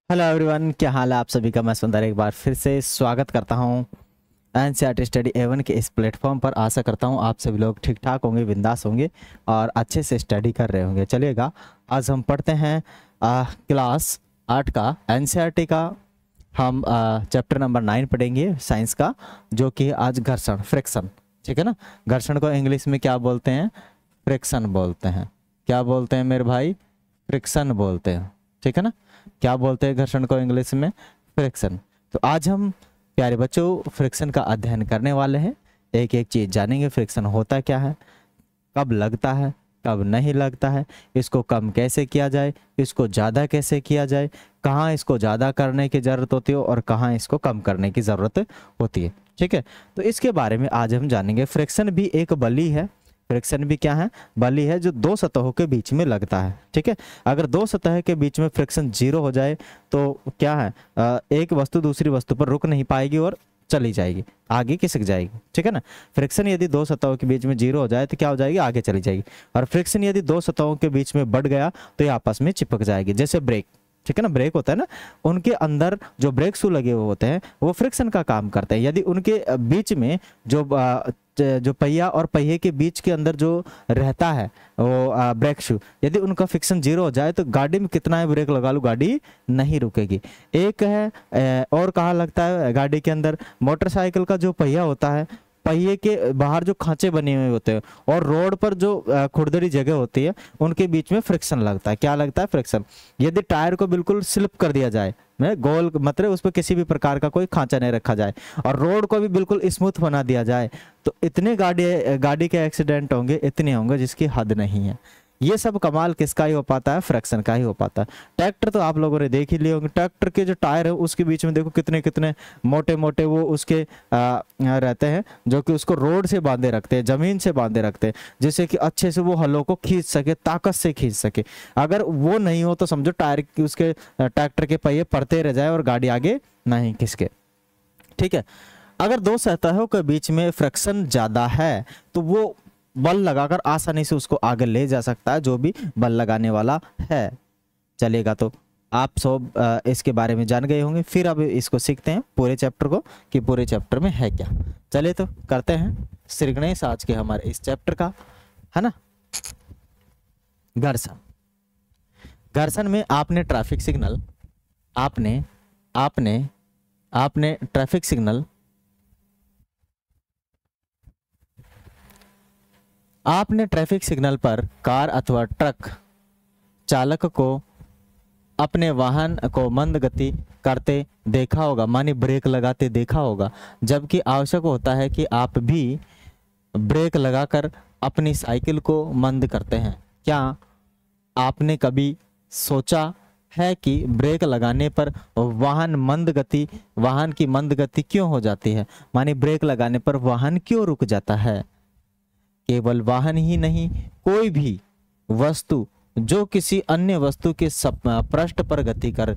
Hello everyone, क्या हाल है आप सभी का। मैं सुंदर एक बार फिर से स्वागत करता हूं एनसीईआरटी स्टडी एवन के इस प्लेटफॉर्म पर। आशा करता हूं आप सभी लोग ठीक ठाक होंगे, बिंदास होंगे और अच्छे से स्टडी कर रहे होंगे। चलिएगा, आज हम पढ़ते हैं क्लास 8 का एनसीईआरटी का। हम चैप्टर नंबर 9 पढ़ेंगे साइंस का, जो कि आज घर्षण, फ्रिक्शन। ठीक है ना। घर्षण को इंग्लिश में क्या बोलते हैं? फ्रिक्शन बोलते हैं। क्या बोलते हैं मेरे भाई? फ्रिक्शन बोलते हैं। ठीक है ना। क्या बोलते हैं घर्षण को इंग्लिश में? फ्रिक्शन। तो आज हम प्यारे बच्चों फ्रिक्शन का अध्ययन करने वाले हैं। एक एक चीज जानेंगे। फ्रिक्शन होता क्या है, कब लगता है, कब नहीं लगता है, इसको कम कैसे किया जाए, इसको ज़्यादा कैसे किया जाए, कहाँ इसको ज़्यादा करने की ज़रूरत होती है और कहाँ इसको कम करने की ज़रूरत होती है। ठीक है, तो इसके बारे में आज हम जानेंगे। फ्रिक्शन भी एक बली है। फ्रिक्शन भी क्या है? बली है, जो दो सतहों के बीच में लगता है। ठीक है, अगर दो सतह के बीच में फ्रिक्शन 0 हो जाए तो क्या है, एक वस्तु दूसरी वस्तु पर रुक नहीं पाएगी और चली जाएगी, आगे खिसक जाएगी। ठीक है ना। फ्रिक्शन यदि दो सतहों के बीच में 0 हो जाए तो क्या हो जाएगी? आगे चली जाएगी। और फ्रिक्शन यदि दो सतहों के बीच में बढ़ गया तो ये आपस में चिपक जाएगी। जैसे ब्रेक, ठीक है ना, ब्रेक होता है ना, उनके अंदर जो ब्रेक शू लगे हुए होते हैं वो फ्रिक्शन का काम करते हैं। यदि उनके बीच में जो पहिया और पहिए के बीच के अंदर जो रहता है वो ब्रेक शू, यदि उनका फ्रिक्शन 0 हो जाए तो गाड़ी में कितना है ब्रेक लगा लो, गाड़ी नहीं रुकेगी। एक है और कहाँ लगता है गाड़ी के अंदर? मोटरसाइकिल का जो पहिया होता है, पहिए के बाहर जो खांचे बने हुए होते हैं और रोड पर जो खुरदरी जगह होती है, उनके बीच में फ्रिक्शन लगता है। क्या लगता है? फ्रिक्शन। यदि टायर को बिल्कुल स्लिप कर दिया जाए, मैं गोल मतलब उस पर किसी भी प्रकार का कोई खांचा नहीं रखा जाए और रोड को भी बिल्कुल स्मूथ बना दिया जाए, तो इतने गाड़ी के एक्सीडेंट होंगे, इतने होंगे जिसकी हद नहीं है। ये सब कमाल किसका ही हो पाता है? फ्रिक्शन का ही हो पाता है। ट्रैक्टर तो आप लोगों ने देख ही लिए होंगे। ट्रैक्टर के जो टायर है उसके बीच में देखो कितने कितने मोटे मोटे वो उसके रहते हैं, जो कि उसको रोड से बांधे रखते हैं, जमीन से बांधे रखते हैं, जिससे कि अच्छे से वो हलों को खींच सके, ताकत से खींच सके। अगर वो नहीं हो तो समझो टायर की उसके ट्रैक्टर के पहिए पड़ते रह जाए और गाड़ी आगे नहीं खिसके। ठीक है। अगर दो सतहों के बीच में फ्रिक्शन ज्यादा है तो वो बल लगाकर आसानी से उसको आगे ले जा सकता है, जो भी बल लगाने वाला है। चलेगा, तो आप सब इसके बारे में जान गए होंगे। फिर अब इसको सीखते हैं पूरे चैप्टर को, कि पूरे चैप्टर में है क्या। चलिए तो करते हैं श्री गणेश आज के हमारे इस चैप्टर का, है ना। घर्षण। घर्षण में आपने ट्रैफिक सिग्नल, आपने आपने आपने ट्रैफिक सिग्नल, आपने ट्रैफिक सिग्नल पर कार अथवा ट्रक चालक को अपने वाहन को मंद गति करते देखा होगा, माने ब्रेक लगाते देखा होगा, जबकि आवश्यक होता है कि आप भी ब्रेक लगाकर अपनी साइकिल को मंद करते हैं। क्या आपने कभी सोचा है कि ब्रेक लगाने पर वाहन की मंद गति क्यों हो जाती है? माने ब्रेक लगाने पर वाहन क्यों रुक जाता है? केवल वाहन ही नहीं, कोई भी वस्तु जो किसी अन्य वस्तु के पृष्ठ पर गति कर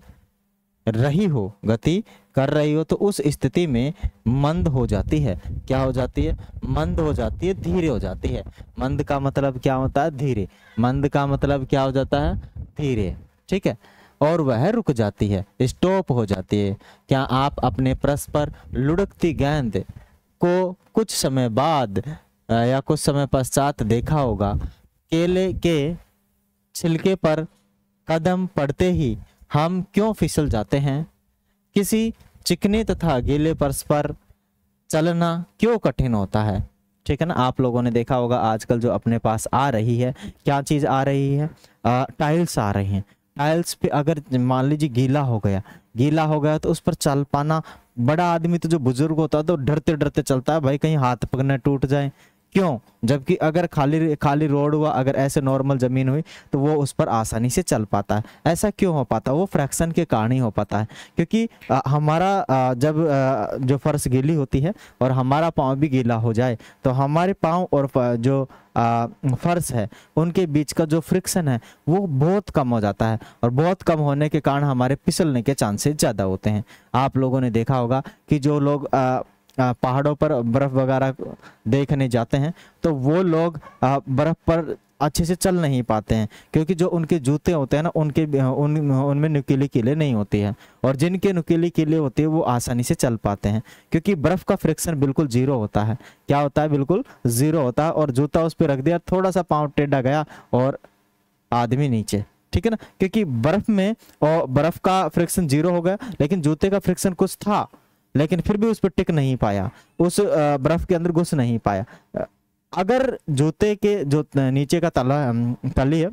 रही हो तो उस स्थिति में मंद हो जाती है। क्या हो जाती है? मंद हो जाती है, धीरे हो जाती है। मंद का मतलब क्या होता है? धीरे। मंद का मतलब क्या हो जाता है? धीरे। ठीक है। और वह रुक जाती है, स्टॉप हो जाती है। क्या आप अपने पृष्ठ पर लुढ़कती गेंद को कुछ समय बाद या कुछ समय पश्चात देखा होगा? केले के छिलके पर कदम पड़ते ही हम क्यों फिसल जाते हैं? किसी चिकने तथा गीले फर्श पर चलना क्यों कठिन होता है? ठीक है ना। आप लोगों ने देखा होगा आजकल जो अपने पास आ रही है, क्या चीज आ रही है? टाइल्स आ रही हैं। टाइल्स पे अगर मान लीजिए गीला हो गया तो उस पर चल पाना, बड़ा आदमी तो जो बुजुर्ग होता है तो डरते डरते चलता है, भाई कहीं हाथ पग न टूट जाए। क्यों? जबकि अगर खाली रोड हुआ, अगर ऐसे नॉर्मल जमीन हुई तो वो उस पर आसानी से चल पाता है। ऐसा क्यों हो पाता है? वो फ्रैक्शन के कारण ही हो पाता है, क्योंकि हमारा जब जो फर्श गीली होती है और हमारा पाँव भी गीला हो जाए तो हमारे पाँव और जो फर्श है उनके बीच का जो फ्रिक्शन है वो बहुत कम हो जाता है, और बहुत कम होने के कारण हमारे फिसलने के चांसेस ज़्यादा होते हैं। आप लोगों ने देखा होगा कि जो लोग पहाड़ों पर बर्फ वगैरह देखने जाते हैं तो वो लोग बर्फ पर अच्छे से चल नहीं पाते हैं, क्योंकि जो उनके जूते होते हैं ना उनमें नुकीली कीलें नहीं होती हैं, और जिनके नुकीली कीलें होती है वो आसानी से चल पाते हैं, क्योंकि बर्फ़ का फ्रिक्शन बिल्कुल ज़ीरो होता है। क्या होता है? बिल्कुल ज़ीरो होता है। और जूता उस पर रख दिया, थोड़ा सा पाँव टेढ़ा गया और आदमी नीचे, ठीक है ना, क्योंकि बर्फ़ में और बर्फ़ का फ्रिक्शन ज़ीरो हो गया, लेकिन जूते का फ्रिक्शन कुछ था, लेकिन फिर भी उस पर टिक नहीं पाया, उस बर्फ़ के अंदर घुस नहीं पाया। अगर जूते के जो नीचे का तली है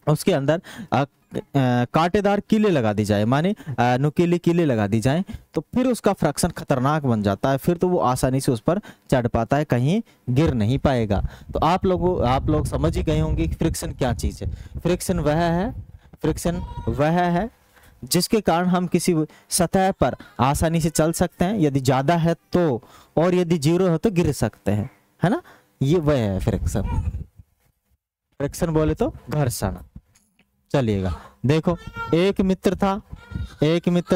उसके अंदर कांटेदार कीले लगा दी जाए, माने नुकीली कीले लगा दी जाए, तो फिर उसका फ्रिक्शन खतरनाक बन जाता है, फिर तो वो आसानी से उस पर चढ़ पाता है, कहीं गिर नहीं पाएगा। तो आप लोग समझ ही गए होंगे कि फ्रिक्शन क्या चीज़ है। फ्रिक्शन वह है जिसके कारण हम किसी सतह पर आसानी से चल सकते हैं, यदि ज़्यादा है तो, और यदि जीरो है तो गिर सकते हैं, है ना। ये वह है फ्रिक्शन। फ्रिक्शन बोले तो घर्षण। चलिएगा, देखो एक मित्र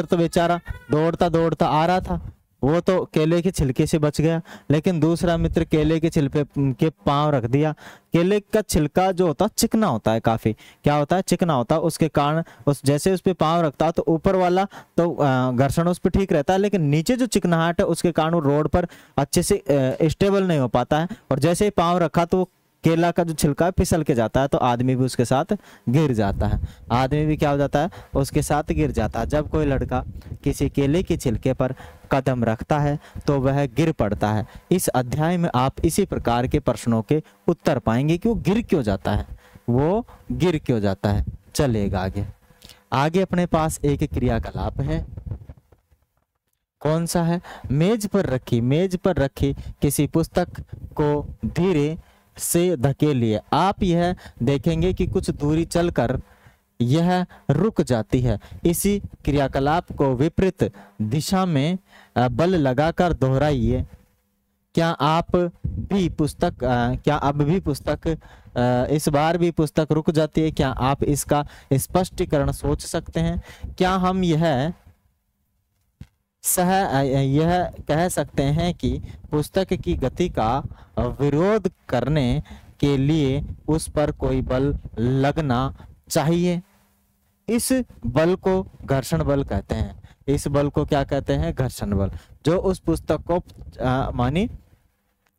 तो बेचारा दौड़ता दौड़ता आ रहा था, वो तो केले के छिलके से बच गया, लेकिन दूसरा मित्र केले के छिलके के पांव रख दिया। केले का छिलका जो होता है चिकना होता है, काफी क्या होता है, चिकना होता है, उसके कारण जैसे उस पे पांव रखता है तो ऊपर वाला तो घर्षण उस पर ठीक रहता है, लेकिन नीचे जो चिकनाहट है उसके कारण वो रोड पर अच्छे से स्टेबल नहीं हो पाता है, और जैसे ही पांव रखा तो केला का जो छिलका फिसल के जाता है, तो आदमी भी उसके साथ गिर जाता है। आदमी भी क्या हो जाता है, उसके साथ गिर जाता है। जब कोई लड़का किसी केले के छिलके पर कदम रखता है तो वह गिर पड़ता है। इस अध्याय में आप इसी प्रकार के प्रश्नों के उत्तर पाएंगे कि वो गिर क्यों जाता है। चलिएगा आगे अपने पास एक क्रियाकलाप है। कौन सा है? मेज पर रखी किसी पुस्तक को धीरे से धकेलिए। आप यह देखेंगे कि कुछ दूरी चलकर यह रुक जाती है। इसी क्रियाकलाप को विपरीत दिशा में बल लगाकर दोहराइए। क्या अब भी पुस्तक इस बार भी पुस्तक रुक जाती है? क्या आप इसका स्पष्टीकरण सोच सकते हैं? क्या हम यह कह सकते हैं कि पुस्तक की गति का विरोध करने के लिए उस पर कोई बल लगना चाहिए? इस बल को घर्षण बल कहते हैं। इस बल को क्या कहते हैं? घर्षण बल, जो उस पुस्तक को मानी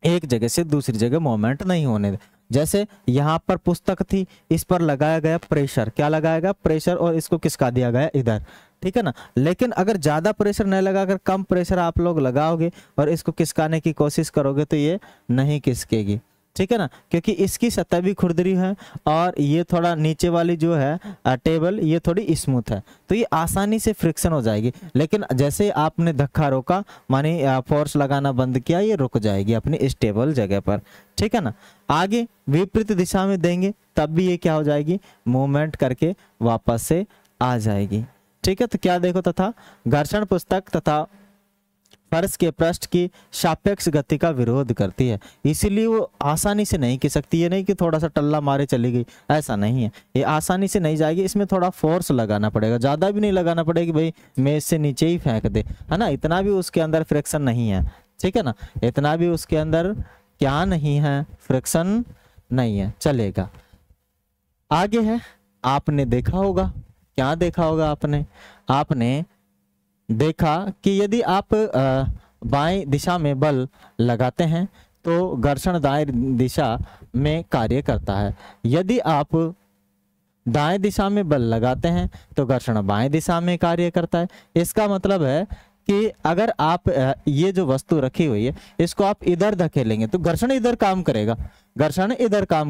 एक जगह से दूसरी जगह मूवमेंट नहीं होने दे। जैसे यहाँ पर पुस्तक थी, इस पर लगाया गया प्रेशर, क्या लगाया गया? प्रेशर, और इसको खिसका दिया गया इधर, ठीक है ना। लेकिन अगर ज्यादा प्रेशर नहीं लगाकर कम प्रेशर आप लोग लगाओगे और इसको खिसकाने की कोशिश करोगे तो ये नहीं खिसकेगी, ठीक है ना, क्योंकि इसकी सतह भी खुरदरी है और ये थोड़ा नीचे वाली जो है टेबल ये थोड़ी स्मूथ है, तो ये आसानी से फ्रिक्शन हो जाएगी। लेकिन जैसे आपने धक्का रोका, माने फोर्स लगाना बंद किया, ये रुक जाएगी अपनी स्टेबल जगह पर, ठीक है ना। आगे विपरीत दिशा में देंगे तब भी ये क्या हो जाएगी? मूवमेंट करके वापस से आ जाएगी, ठीक है। तो क्या देखो, तथा घर्षण पुस्तक तथा फर्श के पृष्ठ की सापेक्ष गति का विरोध करती है, इसीलिए वो आसानी से नहीं खिसकती। ये नहीं कि थोड़ा सा टल्ला मारे चली गई, ऐसा नहीं है, ये आसानी से नहीं जाएगी। इसमें थोड़ा फोर्स लगाना पड़ेगा, ज़्यादा भी नहीं लगाना पड़ेगा भाई मेज से नीचे ही फेंक दे, है ना, इतना भी उसके अंदर फ्रिक्शन नहीं है, ठीक है ना, इतना भी उसके अंदर क्या नहीं है? फ्रिक्शन नहीं है। चलेगा, आगे है, आपने देखा होगा, क्या देखा होगा आपने देखा कि यदि आप बाएं दिशा में बल लगाते हैं तो घर्षण दाएं दिशा में कार्य करता है। यदि आप दाएं दिशा में बल लगाते हैं तो घर्षण बाएं दिशा में कार्य करता है। इसका मतलब है कि अगर आप ये जो वस्तु रखी हुई है इसको आप इधर धकेलेंगे तो घर्षण इधर काम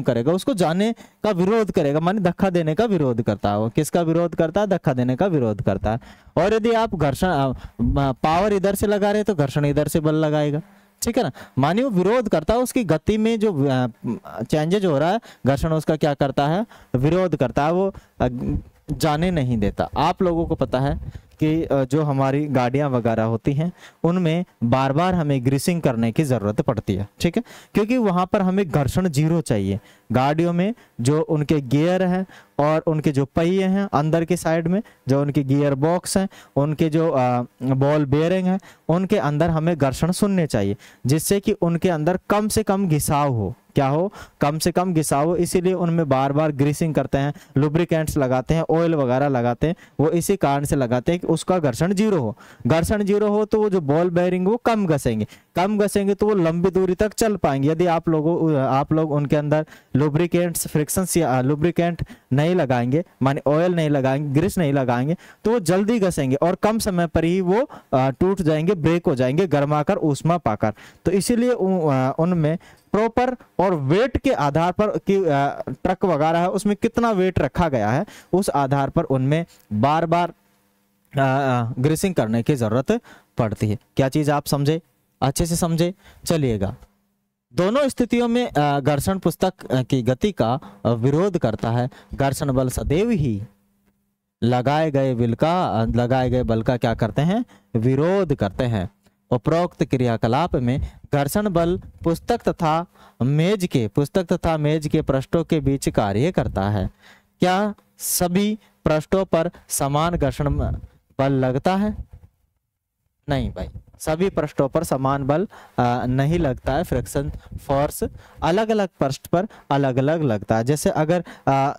करेगा, उसको जाने का विरोध करेगा, माने धक्का देने का विरोध करता है। वो किसका विरोध करता है? धक्का देने का विरोध करता है। और यदि आप घर्षण पावर इधर से लगा रहे हैं तो घर्षण इधर से बल लगाएगा, ठीक है ना। मानिए वो विरोध करता है, उसकी गति में जो चेंजेज हो रहा है घर्षण उसका क्या करता है? विरोध करता है, वो जाने नहीं देता। आप लोगों को पता है कि जो हमारी गाड़ियां वगैरह होती हैं उनमें बार बार हमें ग्रीसिंग करने की ज़रूरत पड़ती है, ठीक है, क्योंकि वहाँ पर हमें घर्षण जीरो चाहिए। गाड़ियों में जो उनके गियर हैं और उनके जो पहिए हैं अंदर के साइड में, जो उनके गियर बॉक्स हैं, उनके जो बॉल बेयरिंग है, उनके अंदर हमें घर्षण सुनने चाहिए, जिससे कि उनके अंदर कम से कम घिसाव हो। क्या हो, कम से कम घिसा हो, इसीलिए उनमें बार बार ग्रीसिंग करते हैं, लुब्रिकेंट्स लगाते हैं, ऑयल वगैरह लगाते हैं, वो इसी कारण से लगाते हैं कि उसका घर्षण जीरो हो। घर्षण जीरो हो तो वो जो बॉल बेयरिंग वो कम घसेंगे, कम घसेंगे तो वो लंबी दूरी तक चल पाएंगे। यदि आप लोग उनके अंदर लुब्रिकेंट्स फ्रिक्शंस या लुब्रिकेंट नहीं लगाएंगे, माने ऑयल नहीं लगाएंगे, ग्रीस नहीं लगाएंगे, तो वो जल्दी घसेंगे और कम समय पर ही वो टूट जाएंगे, ब्रेक हो जाएंगे, गर्माकर ऊष्मा पाकर। तो इसीलिए उनमें प्रॉपर और वेट के आधार पर कि ट्रक वगैरह है उसमें कितना वेट रखा गया है, उस आधार पर उनमें बार बार ग्रीसिंग करने की जरूरत पड़ती है। क्या चीज आप समझे, अच्छे से समझे। चलिएगा, दोनों स्थितियों में घर्षण पुस्तक की गति का विरोध करता है। घर्षण बल सदैव ही लगाए गए बल का क्या करते हैं, विरोध करते हैं। उपरोक्त क्रियाकलाप में घर्षण बल पुस्तक तथा मेज के पृष्ठों के बीच कार्य करता है। क्या सभी पृष्ठों पर समान घर्षण बल लगता है? नहीं भाई, सभी पृष्ठों पर समान बल नहीं लगता है। फ्रिक्शन फोर्स अलग अलग पृष्ठ पर अलग अलग लगता है। जैसे अगर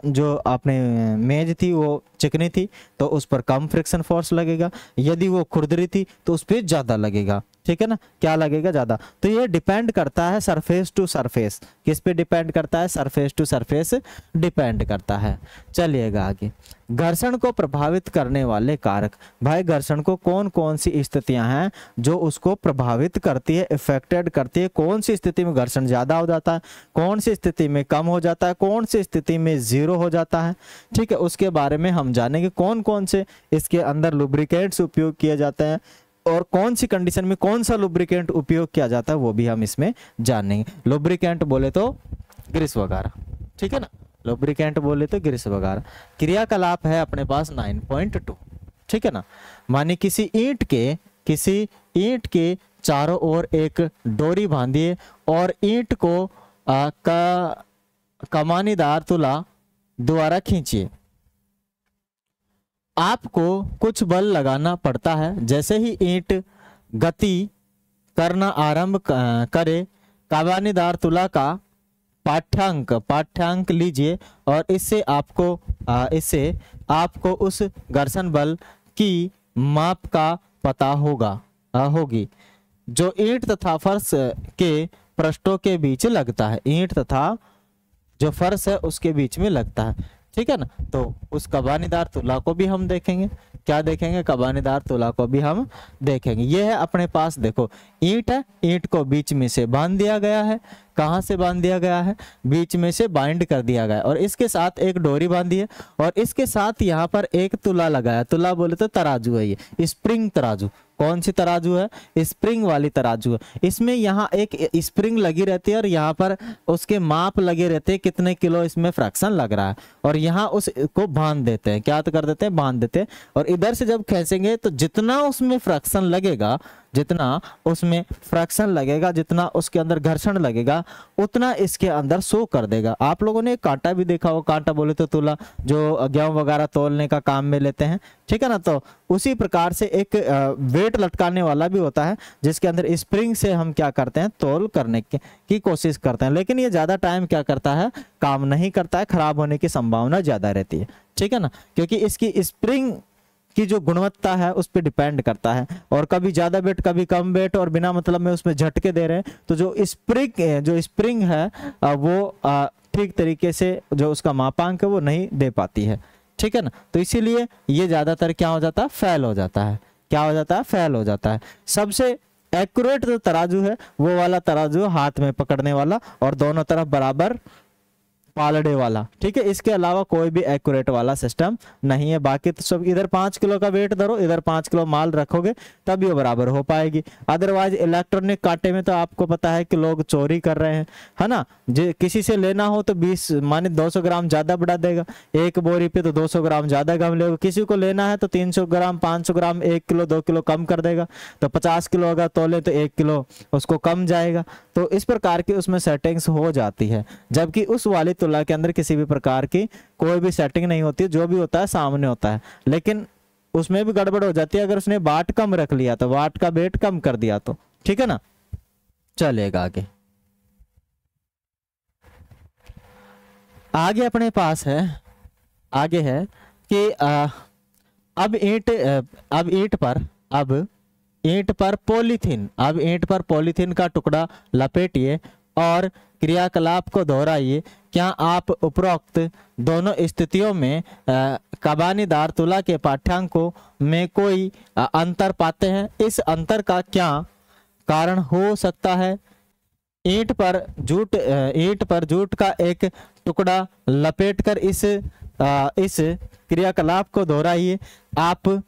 जो आपने मेज थी वो चिकनी थी तो उस पर कम फ्रिक्शन फोर्स लगेगा, यदि वो खुरदरी थी तो उस पर ज्यादा लगेगा, ठीक है ना, क्या लगेगा, ज्यादा। तो ये डिपेंड करता है सरफेस टू सरफेस, किस पे डिपेंड करता है, सरफेस टू सरफेस डिपेंड करता है। चलिएगा आगे, घर्षण को प्रभावित करने वाले कारक। भाई घर्षण को कौन कौन सी स्थितियां हैं जो उसको प्रभावित करती है, इफेक्टेड करती है, कौन सी स्थिति में घर्षण ज्यादा हो जाता है, कौन सी स्थिति में कम हो जाता है, कौन सी स्थिति में जीरो हो जाता है, ठीक है, उसके बारे में हम जानेंगे। कौन कौन से इसके अंदर लुब्रिकेंट्स उपयोग किए जाते हैं और कौन सी कंडीशन में कौन सा लुब्रिकेंट उपयोग किया जाता है वो भी हम इसमें जानेंगे। लुब्रिकेंट बोले तो ग्रीस वगैरह, ठीक है ना, लुब्रिकेंट बोले तो ग्रीस वगैरह। क्रियाकलाप है अपने पास 9.2, ठीक है ना। माने किसी ईंट के चारों ओर एक डोरी बांधिए और ईंट को कमानीदार तुला द्वारा खींचिए। आपको कुछ बल लगाना पड़ता है। जैसे ही ईंट गति करना आरंभ करे, कमानीदार तुला का पाठ्यांक लीजिए और इससे आपको उस घर्षण बल की माप का पता होगी जो ईंट तथा फर्श के पृष्ठों के बीच लगता है। ईंट तथा जो फर्श है उसके बीच में लगता है, ठीक है ना। तो उस कबानीदार तुला को भी हम देखेंगे। क्या देखेंगे? कबानीदार तुला को भी हम देखेंगे। ये है अपने पास, देखो ईंट है, ईंट को बीच में से बांध दिया गया है। कहाँ से बांध दिया गया है? बीच में से बाइंड कर दिया गया है और इसके साथ एक डोरी बांधी है और इसके साथ यहाँ पर एक तुला लगाया। तुला बोले तो तराजू है, ये स्प्रिंग तराजू। कौन सी तराजू है? स्प्रिंग वाली तराजू है। इसमें यहाँ एक स्प्रिंग लगी रहती है और यहाँ पर उसके माप लगे रहते हैं, कितने किलो इसमें फ्रैक्शन लग रहा है, और यहाँ उसको बांध देते हैं। क्या तो कर देते हैं? बांध देते हैं। और इधर से जब खींचेंगे तो जितना उसमें फ्रैक्शन लगेगा, जितना उसके अंदर घर्षण लगेगा, उतना इसके अंदर शो कर देगा। आप लोगों ने कांटा भी देखा हो, कांटा बोले तो तुला, जो गेहूं वगैरह तोलने का काम में लेते हैं, ठीक है ना। तो उसी प्रकार से एक वेट लटकाने वाला भी होता है जिसके अंदर स्प्रिंग से हम क्या करते हैं? तोल करने की कोशिश करते हैं। लेकिन ये ज्यादा टाइम क्या करता है? काम नहीं करता है, खराब होने की संभावना ज्यादा रहती है, ठीक है ना, क्योंकि इसकी स्प्रिंग की जो गुणवत्ता है उस पर डिपेंड करता है। और कभी ज्यादा वेट कभी कम वेट और बिना मतलब में उसमें झटके दे रहे हैं तो जो स्प्रिंग है वो ठीक तरीके से जो उसका मापांक है वो नहीं दे पाती है, ठीक है ना। तो इसीलिए ये ज्यादातर क्या हो जाता है? फेल हो जाता है। क्या हो जाता है? फेल हो जाता है। सबसे एक्यूरेट जो तराजू है वो वाला तराजू, हाथ में पकड़ने वाला और दोनों तरफ बराबर पालड़े वाला, ठीक है। इसके अलावा कोई भी एक्यूरेट वाला सिस्टम नहीं है। बाकी तो सब इधर 5 किलो का वेट धरो, इधर 5 किलो माल रखोगे तब ये बराबर हो पाएगी। अदरवाइज इलेक्ट्रॉनिक कांटे में तो आपको पता है कि लोग चोरी कर रहे हैं, है ना। किसी से लेना हो तो 20 माने 200 ग्राम ज्यादा बढ़ा देगा, एक बोरी पे तो 200 ग्राम ज्यादा कम लेगा। किसी को लेना है तो 300 ग्राम 500 ग्राम 1 किलो 2 किलो कम कर देगा। तो 50 किलो अगर तोले तो 1 किलो उसको कम जाएगा। तो इस प्रकार की उसमें सेटिंग्स हो जाती है, जबकि उस वाली तुला के अंदर किसी भी प्रकार की कोई भी सेटिंग नहीं होती, जो भी होता है सामने होता है। लेकिन उसमें भी गड़बड़ हो जाती है अगर उसने वाट कम रख लिया तो, वाट का वेट कम कर दिया तो, ठीक है ना। चलेगा आगे। आगे अपने पास है, आगे है कि अब ईंट पर पॉलीथीन, अब ईंट पर पॉलीथीन का टुकड़ा लपेटिए और क्रियाकलाप को दोहराइए। क्या आप उपरोक्त दोनों स्थितियों में कबानीदार तुला के पाठ्यांकों में कोई अंतर पाते हैं? इस अंतर का क्या कारण हो सकता है? ईंट पर जूट का एक टुकड़ा लपेटकर इस क्रियाकलाप को दोहराइए। आप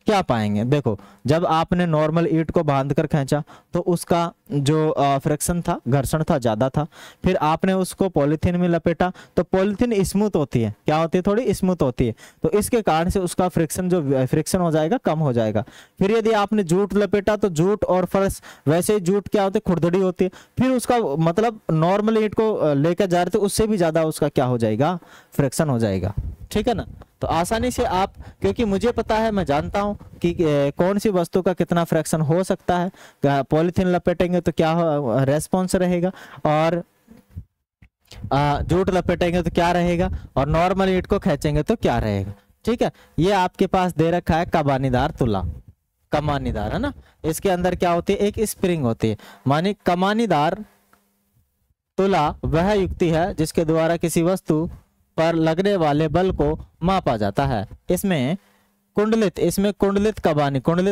क्या पाएंगे? देखो, जब आपने नॉर्मल ईंट को बांधकर खींचा तो उसका जो फ्रिक्शन था, घर्षण था, ज्यादा था। फिर आपने उसको पॉलीथीन में लपेटा तो पॉलीथीन स्मूथ होती है, क्या होती है? थोड़ी स्मूथ होती है, तो इसके कारण से उसका फ्रिक्शन हो जाएगा, कम हो जाएगा। फिर यदि आपने जूट लपेटा तो जूट और फर्श, वैसे ही जूट क्या होती है? खुरदड़ी होती है। फिर उसका मतलब नॉर्मल ईंट को लेकर जा रहे थे उससे भी ज्यादा उसका क्या हो जाएगा? फ्रिक्शन हो जाएगा। ठीक है ना? तो आसानी से आप, क्योंकि मुझे पता है, मैं जानता हूं कि कौन सी वस्तु का कितना फ्रैक्शन हो सकता है। पॉलीथीन लपेटेंगे तो क्या रेस्पॉन्स रहेगा, और जूट लपेटेंगे तो क्या रहेगा, और नॉर्मल ईंट को खींचेंगे तो क्या रहेगा। ठीक है, ये आपके पास दे रखा है कमानीदार तुला, कमानीदार है ना। इसके अंदर क्या होती है? एक स्प्रिंग होती है। माने कमानीदार तुला वह युक्ति है जिसके द्वारा किसी वस्तु पर लगने वाले बल को मापा जाता है। इसमें कुंडलित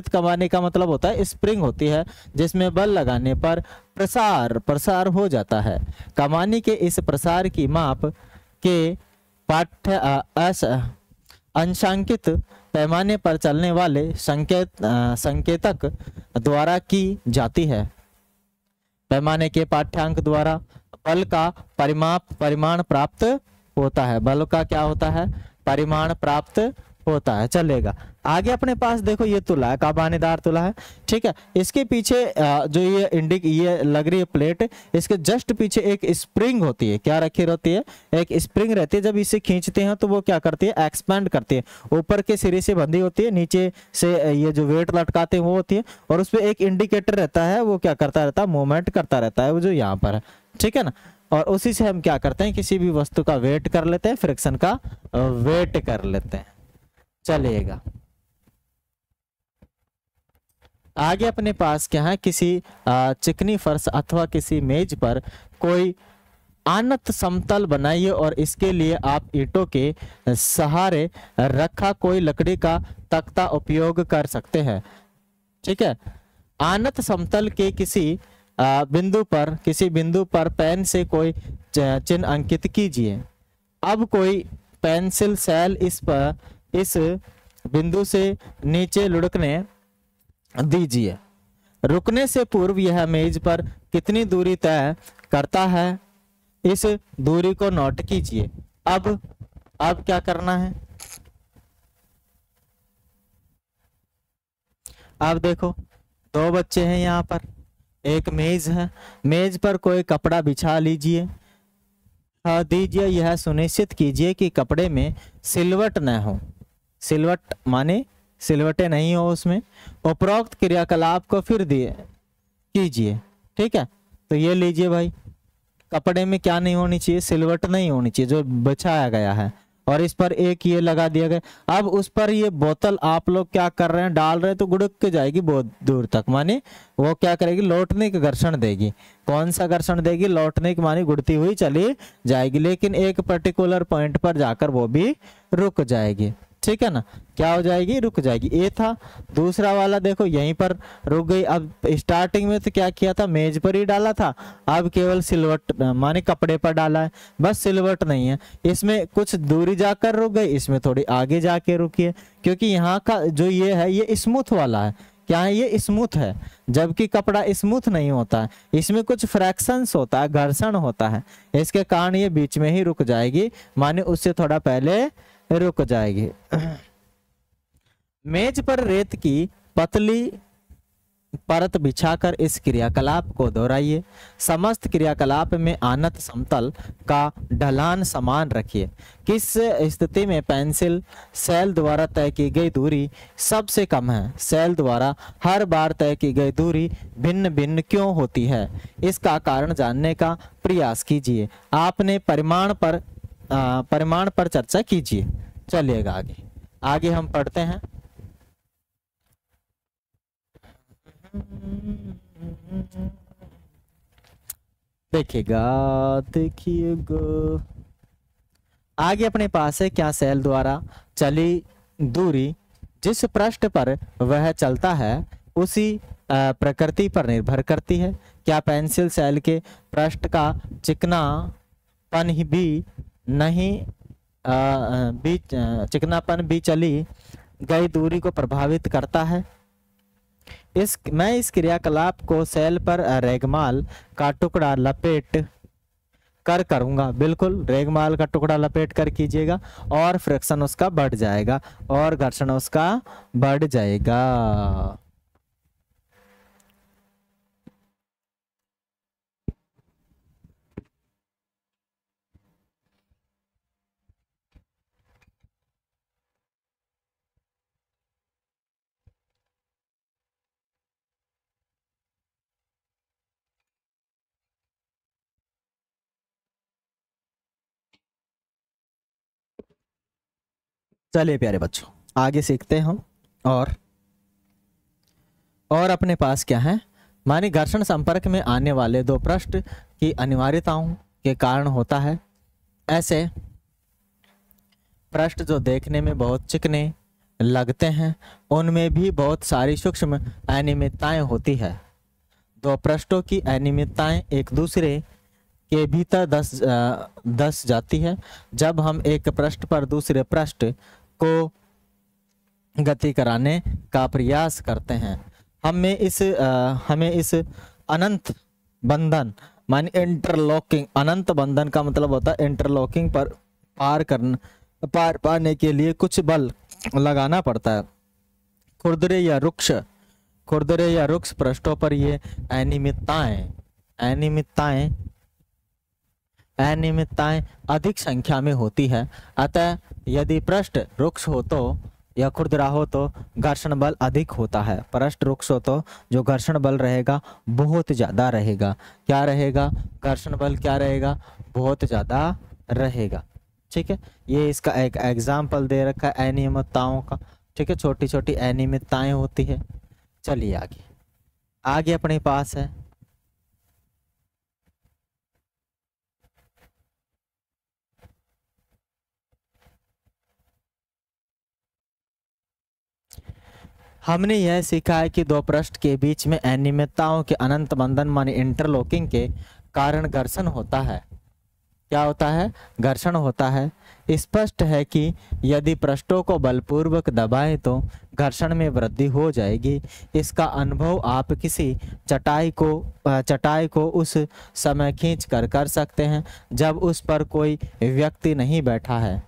कमानी का मतलब होता है स्प्रिंग होती है जिसमें बल लगाने पर प्रसार हो जाता है। कमानी के इस प्रसार की माप के अंशांकित पैमाने पर चलने वाले संकेतक द्वारा की जाती है। पैमाने के पाठ्यांक द्वारा बल का परिमाण प्राप्त होता है। बल का क्या होता है? परिमाण प्राप्त होता है। चलेगा आगे अपने पास देखो, ये तुला है, कबानीदार तुला है। ठीक है, इसके पीछे जो ये लग रही है प्लेट, इसके जस्ट पीछे एक स्प्रिंग होती है। क्या रखी रहती है? एक स्प्रिंग रहती है। जब इसे खींचते हैं तो वो क्या करती है? एक्सपेंड करती है। ऊपर के सिरे से बंधी होती है, नीचे से ये जो वेट लटकाते हैं वो होती है, और उस पर एक इंडिकेटर रहता है, वो क्या करता रहता है? मूवमेंट करता रहता है, वो जो यहाँ पर है। ठीक है ना? और उसी से हम क्या करते हैं? किसी भी वस्तु का वेट कर लेते हैं, फ्रिक्शन का वेट कर लेते हैं। चलिएगा आगे अपने पास क्या है? किसी चिकनी फर्श अथवा किसी मेज पर कोई आनत समतल बनाइए और इसके लिए आप ईंटों के सहारे रखा कोई लकड़ी का तख्ता उपयोग कर सकते हैं। ठीक है, आनत समतल के किसी बिंदु पर पेन से कोई चिन्ह अंकित कीजिए। अब कोई पेंसिल सेल इस बिंदु से नीचे लुढ़कने दीजिए। रुकने से पूर्व यह मेज पर कितनी दूरी तय करता है, इस दूरी को नोट कीजिए। अब क्या करना है? अब देखो, दो बच्चे हैं यहाँ पर, एक मेज है, मेज पर कोई कपड़ा बिछा लीजिए, दीजिए। यह सुनिश्चित कीजिए कि कपड़े में सिलवट न हो। सिलवट माने सिलवटें नहीं हो उसमें। उपरोक्त क्रियाकलाप को फिर कीजिए। ठीक है, तो ये लीजिए भाई, कपड़े में क्या नहीं होनी चाहिए? सिलवट नहीं होनी चाहिए जो बिछाया गया है, और इस पर एक ये लगा दिया गया। अब उस पर ये बोतल आप लोग क्या कर रहे हैं? डाल रहे हैं, तो गुड़क के जाएगी बहुत दूर तक। माने वो क्या करेगी? लौटने का घर्षण देगी। कौन सा घर्षण देगी? लौटने की, मानी गुड़ती हुई चली जाएगी, लेकिन एक पर्टिकुलर पॉइंट पर जाकर वो भी रुक जाएगी। ठीक है ना? क्या हो जाएगी? रुक जाएगी। ये था। दूसरा वाला देखो, यहीं पर रुक गई। अब स्टार्टिंग में तो क्या किया था? मेज पर ही डाला था, अब केवल सिलवट माने कपड़े पर डाला है, बस सिलवट नहीं है। इसमें कुछ दूरी जाकर रुक गई, इसमें थोड़ी आगे जाके रुकी है, क्योंकि यहाँ का जो ये है ये स्मूथ वाला है। क्या है? ये स्मूथ है, जबकि कपड़ा स्मूथ नहीं होता है, इसमें कुछ फ्रैक्शंस होता है, घर्षण होता है। इसके कारण ये बीच में ही रुक जाएगी, माने उससे थोड़ा पहले रुक जाएगी। मेज पर रेत की पतली परत बिछाकर इस क्रियाकलाप को दोहराइए। समस्त क्रियाकलाप में आनत समतल का ढलान समान रखिए। किस स्थिति में पेंसिल सेल द्वारा तय की गई दूरी सबसे कम है? सेल द्वारा हर बार तय की गई दूरी भिन्न भिन्न क्यों होती है? इसका कारण जानने का प्रयास कीजिए। आपने परिमाण पर चर्चा कीजिए। चलिएगा आगे। आगे हम पढ़ते हैं। देखिएगा आगे अपने पास है, क्या सेल द्वारा चली दूरी जिस पृष्ठ पर वह चलता है उसी प्रकृति पर निर्भर करती है? क्या पेंसिल सेल के पृष्ठ का चिकनापन भी चली गई दूरी को प्रभावित करता है? मैं इस क्रियाकलाप को सेल पर रेगमाल का टुकड़ा लपेट कर करूंगा। बिल्कुल रेगमाल का टुकड़ा लपेट कर कीजिएगा और फ्रिक्शन उसका बढ़ जाएगा और घर्षण उसका बढ़ जाएगा। चलिए प्यारे बच्चों आगे सीखते हैं हम। और अपने पास क्या है, मानी घर्षण संपर्क में आने वाले दो पृष्ठ की अनिवार्यताओं के कारण होता है। ऐसे पृष्ठ जो देखने में बहुत चिकने लगते हैं उनमें भी बहुत सारी सूक्ष्म अनियमितताएं होती है। दो पृष्ठों की अनियमितताएं एक दूसरे के भीतर दस जाती है। जब हम एक पृष्ठ पर दूसरे पृष्ठ को गति कराने का प्रयास करते हैं हमें इस अनंत बंधन मानी इंटरलॉकिंग, अनंत बंधन का मतलब होता है इंटरलॉकिंग पर पार पाने के लिए कुछ बल लगाना पड़ता है। खुरदरे या रुक्ष पृष्ठों पर ये अनियमितताएं अधिक संख्या में होती है। अतः यदि पृष्ठ रुक्ष हो तो या खुरदरा हो तो घर्षण बल अधिक होता है। पृष्ठ रुक्ष हो तो जो घर्षण बल रहेगा बहुत ज्यादा रहेगा। क्या रहेगा? घर्षण बल क्या रहेगा? बहुत ज्यादा रहेगा। ठीक है, ये इसका एक एग्जाम्पल दे रखा है अनियमितताओं का। ठीक है, छोटी छोटी अनियमितताएं होती है। चलिए आगे अपने पास है हमने यह सीखा है कि दो पृष्ठ के बीच में अनियमितताओं के अनंत बंधन माने इंटरलॉकिंग के कारण घर्षण होता है। क्या होता है? घर्षण होता है। स्पष्ट है कि यदि पृष्ठों को बलपूर्वक दबाएं तो घर्षण में वृद्धि हो जाएगी। इसका अनुभव आप किसी चटाई को उस समय खींच कर सकते हैं जब उस पर कोई व्यक्ति नहीं बैठा है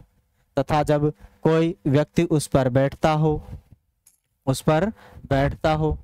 तथा जब कोई व्यक्ति उस पर बैठता हो।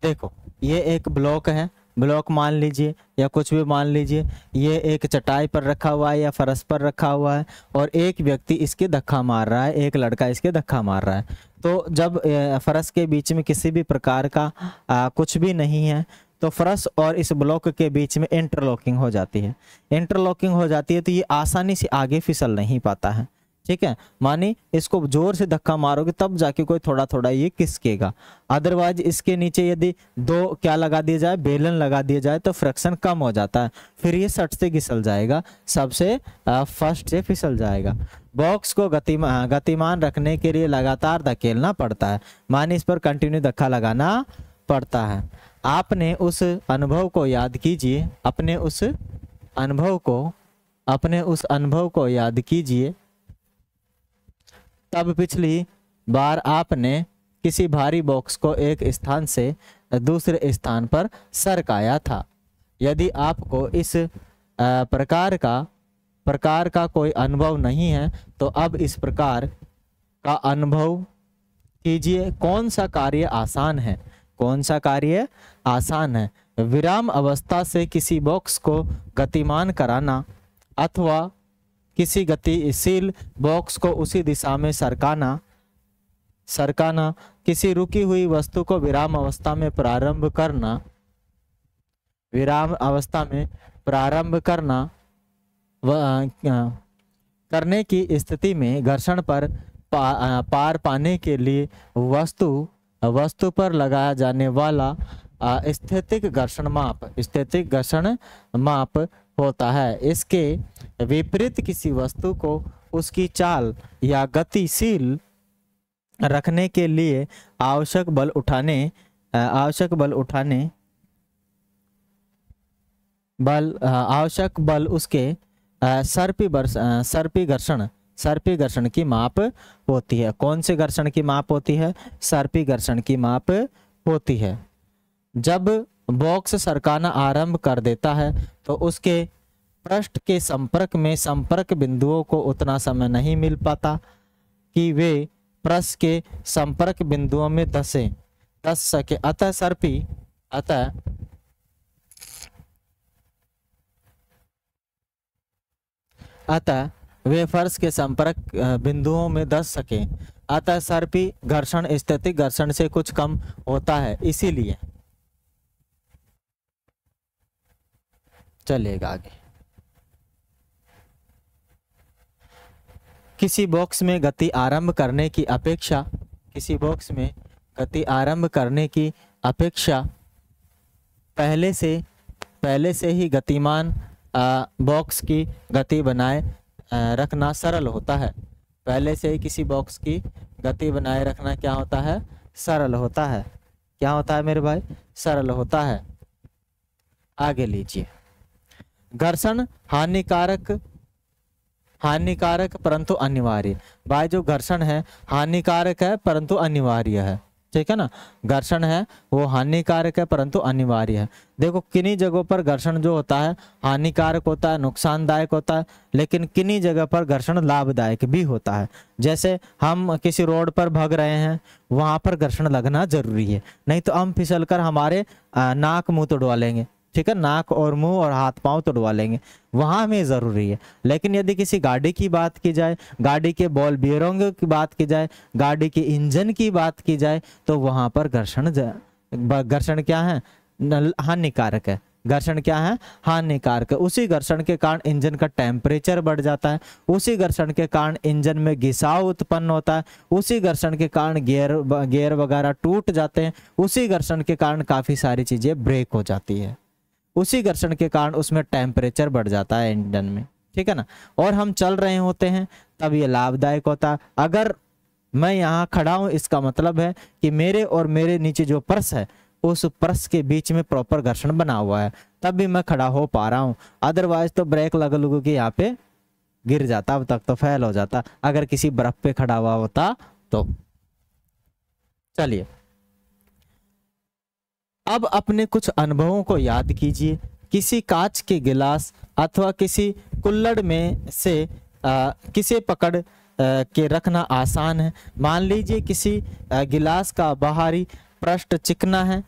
देखो ये एक ब्लॉक है, ब्लॉक मान लीजिए या कुछ भी मान लीजिए, ये एक चटाई पर रखा हुआ है या फर्श पर रखा हुआ है और एक व्यक्ति इसके धक्का मार रहा है, एक लड़का इसके धक्का मार रहा है। तो जब फर्श के बीच में किसी भी प्रकार का कुछ भी नहीं है तो फर्श और इस ब्लॉक के बीच में इंटरलॉकिंग हो जाती है। इंटरलॉकिंग हो जाती है तो ये आसानी से आगे फिसल नहीं पाता है। ठीक है, माने इसको जोर से धक्का मारोगे तब जाके कोई थोड़ा थोड़ा ये खिसकेगा। अदरवाइज इसके नीचे यदि दो क्या लगा दिया जाए, बेलन लगा दिया जाए तो फ्रिक्शन कम हो जाता है, फिर ये सट से घिसल जाएगा, सबसे फर्स्ट से फिसल जाएगा। बॉक्स को गतिमान रखने के लिए लगातार धकेलना पड़ता है, माने इस पर कंटिन्यू धक्का लगाना पड़ता है। आपने उस अनुभव को याद कीजिए, अपने उस अनुभव को याद कीजिए तब पिछली बार आपने किसी भारी बॉक्स को एक स्थान से दूसरे स्थान पर सरकाया था। यदि आपको इस प्रकार का कोई अनुभव नहीं है तो अब इस प्रकार का अनुभव कीजिए। कौन सा कार्य आसान है? कौन सा कार्य आसान है? विराम अवस्था से किसी बॉक्स को गतिमान कराना अथवा किसी गतिशील बॉक्स को उसी दिशा में सरकाना, किसी रुकी हुई वस्तु को विराम अवस्था में प्रारंभ करना, विराम अवस्था में प्रारंभ करना करने की स्थिति में घर्षण पर पार पाने के लिए वस्तु पर लगाया जाने वाला स्थैतिक घर्षण माप होता है। इसके विपरीत किसी वस्तु को उसकी चाल या गतिशील रखने के लिए आवश्यक बल उसके सर्पी घर्षण की माप होती है। कौन से घर्षण की माप होती है? सर्पी घर्षण की माप होती है। जब बॉक्स सरकाना आरंभ कर देता है तो उसके पृष्ठ के संपर्क में संपर्क बिंदुओं को उतना समय नहीं मिल पाता कि वे पृष्ठ के संपर्क बिंदुओं में धस सके। अतः वे फर्श के संपर्क बिंदुओं में धस सके। अतः सर्पी घर्षण स्थैतिक घर्षण से कुछ कम होता है। इसीलिए चलिएगा आगे। किसी बॉक्स में गति आरंभ करने की अपेक्षा पहले से ही गतिमान बॉक्स की गति बनाए रखना सरल होता है। पहले से ही किसी बॉक्स की गति बनाए रखना क्या होता है? सरल होता है। क्या होता है मेरे भाई? सरल होता है। आगे लीजिए। घर्षण हानिकारक परंतु अनिवार्य। भाई जो घर्षण है हानिकारक है परंतु अनिवार्य है, ठीक है ना। घर्षण है वो हानिकारक है परंतु अनिवार्य है। देखो किन्हीं जगहों पर घर्षण जो होता है हानिकारक होता है, नुकसानदायक होता है, लेकिन किन्हीं जगह पर घर्षण लाभदायक भी होता है। जैसे हम किसी रोड पर भाग रहे हैं, वहां पर घर्षण लगना जरूरी है, नहीं तो हम फिसलकर हमारे नाक मुंह तोड़वा लेंगे, ठीक है। नाक और मुंह और हाथ पांव तोड़वा लेंगे, वहां हमें जरूरी है। लेकिन यदि किसी गाड़ी की बात की जाए, गाड़ी के बॉल बेयरिंग की बात की जाए, गाड़ी के इंजन की बात की जाए, तो वहां पर घर्षण क्या है? हानिकारक है। घर्षण क्या है? हानिकारक है। उसी घर्षण के कारण इंजन का टेम्परेचर बढ़ जाता है, उसी घर्षण के कारण इंजन में घिसाव उत्पन्न होता है, उसी घर्षण के कारण गियर वगैरह टूट जाते हैं, उसी घर्षण के कारण काफी सारी चीजें ब्रेक हो जाती है, उसी घर्षण के कारण उसमें टेम्परेचर बढ़ जाता है इंजन में, ठीक है ना। और हम चल रहे होते हैं तब ये लाभदायक होता है। अगर मैं यहाँ खड़ा हूँ, इसका मतलब है कि मेरे और मेरे नीचे जो पर्स है उस पर्स के बीच में प्रॉपर घर्षण बना हुआ है, तब भी मैं खड़ा हो पा रहा हूँ। अदरवाइज तो ब्रेक लगा के यहाँ पे गिर जाता, अब तक तो फेल हो जाता अगर किसी बर्फ पे खड़ा हुआ होता तो। चलिए अब अपने कुछ अनुभवों को याद कीजिए। किसी कांच के गिलास अथवा किसी कुल्हड़ में से किसे पकड़ के रखना आसान है। मान लीजिए किसी गिलास का बाहरी पृष्ठ चिकना है,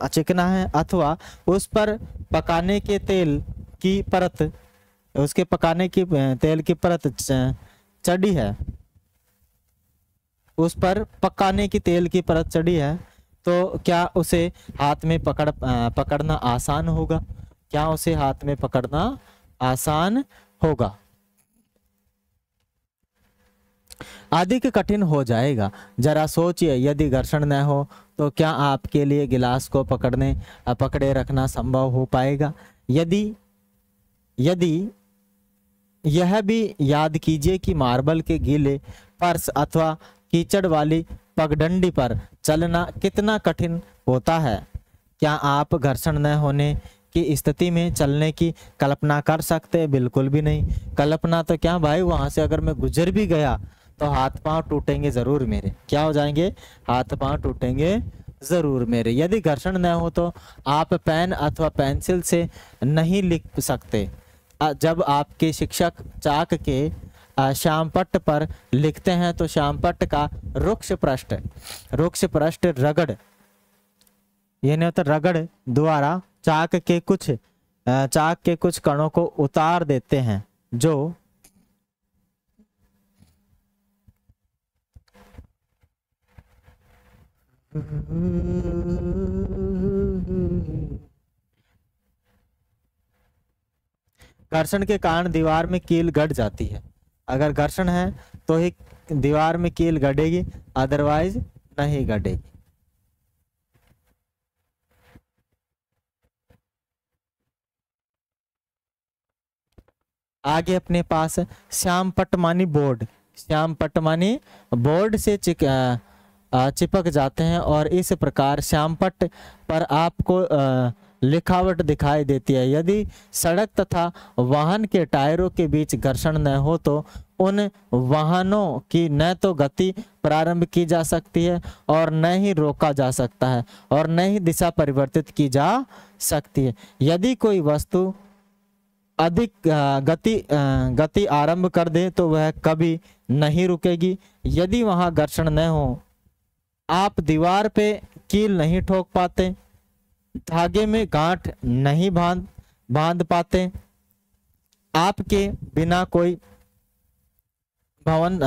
चिकना है, अथवा उस पर पकाने के तेल की परत, उसके पकाने की तेल की परत चढ़ी है, उस पर पकाने की तेल की परत चढ़ी है, तो क्या उसे हाथ में पकड़ना आसान होगा? क्या उसे हाथ में पकड़ना आसान होगा? अधिक कठिन हो जाएगा। जरा सोचिए, यदि घर्षण न हो तो क्या आपके लिए गिलास को पकड़े रखना संभव हो पाएगा? यदि यह भी याद कीजिए कि मार्बल के गीले फर्श अथवा कीचड़ वाली पगडंडी पर चलना कितना कठिन होता है। क्या आप घर्षण न होने की स्थिति में चलने की कल्पना कर सकते हैं? बिल्कुल भी नहीं। कल्पना तो क्या भाई, वहां से अगर मैं गुजर भी गया तो हाथ पांव टूटेंगे जरूर मेरे। क्या हो जाएंगे? हाथ पांव टूटेंगे जरूर मेरे। यदि घर्षण न हो तो आप पेन अथवा पेंसिल से नहीं लिख सकते। जब आपके शिक्षक चाक के श्यामपट्ट पर लिखते हैं तो श्यामपट्ट का रुक्ष पृष्ठ रगड़, ये नहीं होता रगड़ द्वारा चाक के कुछ कणों को उतार देते हैं जो घर्षण के कारण दीवार में कील गड़ जाती है। अगर घर्षण है तो ही दीवार में कील गड़ेगी, अदरवाइज नहीं गड़ेगी। आगे अपने पास श्यामपट्ट मानी बोर्ड से चिपक जाते हैं और इस प्रकार श्यामपट्ट पर आपको लिखावट दिखाई देती है। यदि सड़क तथा वाहन के टायरों के बीच घर्षण न हो तो उन वाहनों की न तो गति प्रारंभ की जा सकती है और न ही रोका जा सकता है और न ही दिशा परिवर्तित की जा सकती है। यदि कोई वस्तु अधिक गति आरंभ कर दे तो वह कभी नहीं रुकेगी। यदि वहां घर्षण न हो, आप दीवार पे कील नहीं ठोक पाते, धागे में गांठ नहीं बांध पाते, आपके बिना कोई भवन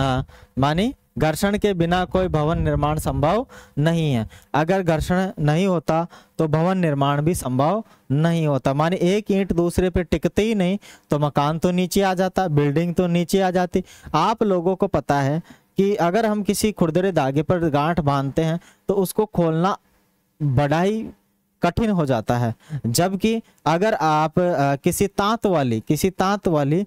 मानी घर्षण के बिना कोई भवन निर्माण संभव नहीं है। अगर घर्षण नहीं होता तो भवन निर्माण भी संभव नहीं होता। माने एक ईंट दूसरे पे टिकते ही नहीं तो मकान तो नीचे आ जाता, बिल्डिंग तो नीचे आ जाती। आप लोगों को पता है कि अगर हम किसी खुरदरे धागे पर गांठ बांधते हैं तो उसको खोलना बड़ा ही कठिन हो जाता है, जबकि अगर आप किसी तांत वाली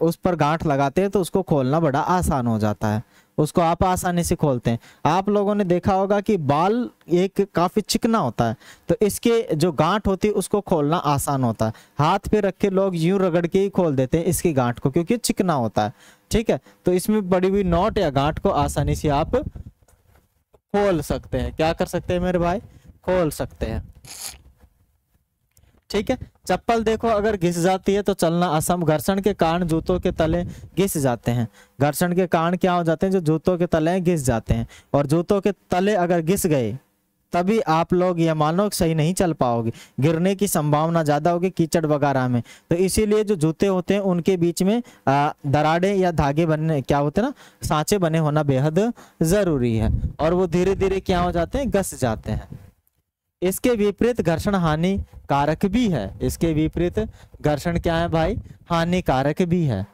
उस पर गांठ लगाते हैं तो उसको खोलना बड़ा आसान हो जाता है, उसको आप आसानी से खोलते हैं। आप लोगों ने देखा होगा कि बाल एक काफी चिकना होता है तो इसके जो गांठ होती है उसको खोलना आसान होता है। हाथ पे रख के लोग यूं रगड़ के ही खोल देते हैं इसकी गांठ को, क्योंकि चिकना होता है। ठीक है, तो इसमें पड़ी हुई नॉट या गांठ को आसानी से आप खोल सकते हैं। क्या कर सकते हैं मेरे भाई? खोल सकते हैं। ठीक है, चप्पल देखो अगर घिस जाती है तो चलना असंभव। घर्षण के कारण जूतों के तले घिस जाते हैं। घर्षण के कारण क्या हो जाते हैं? जो जूतों के तले घिस जाते हैं, और जूतों के तले अगर घिस गए तभी आप लोग ये मानो सही नहीं चल पाओगे, गिरने की संभावना ज्यादा होगी कीचड़ वगैरह में। तो इसीलिए जो जूते होते हैं उनके बीच में दराड़े या धागे बनने क्या होते हैं ना, सांचे बने होना बेहद जरूरी है, और वो धीरे धीरे क्या हो जाते हैं? घस जाते हैं। इसके विपरीत घर्षण हानिकारक भी है। इसके विपरीत घर्षण क्या है भाई? हानिकारक भी है।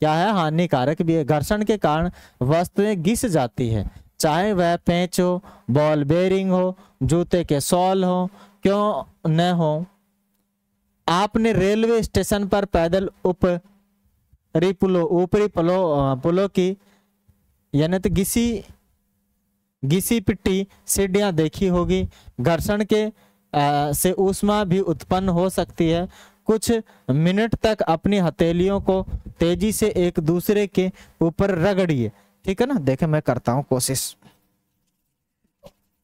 क्या है? हानिकारक भी है। घर्षण के कारण वस्तुएं घिस जाती है, चाहे वह पेंच हो, बॉल बेरिंग हो, जूते के सॉल हो, क्यों न हो। आपने रेलवे स्टेशन पर पैदल ऊपरी पुलों की यानी तो घिसी पिट्टी सीढ़ियां देखी होगी। घर्षण के से ऊष्मा भी उत्पन्न हो सकती है। कुछ मिनट तक अपनी हथेलियों को तेजी से एक दूसरे के ऊपर रगड़िए। ठीक है ना, देखे मैं करता हूं कोशिश।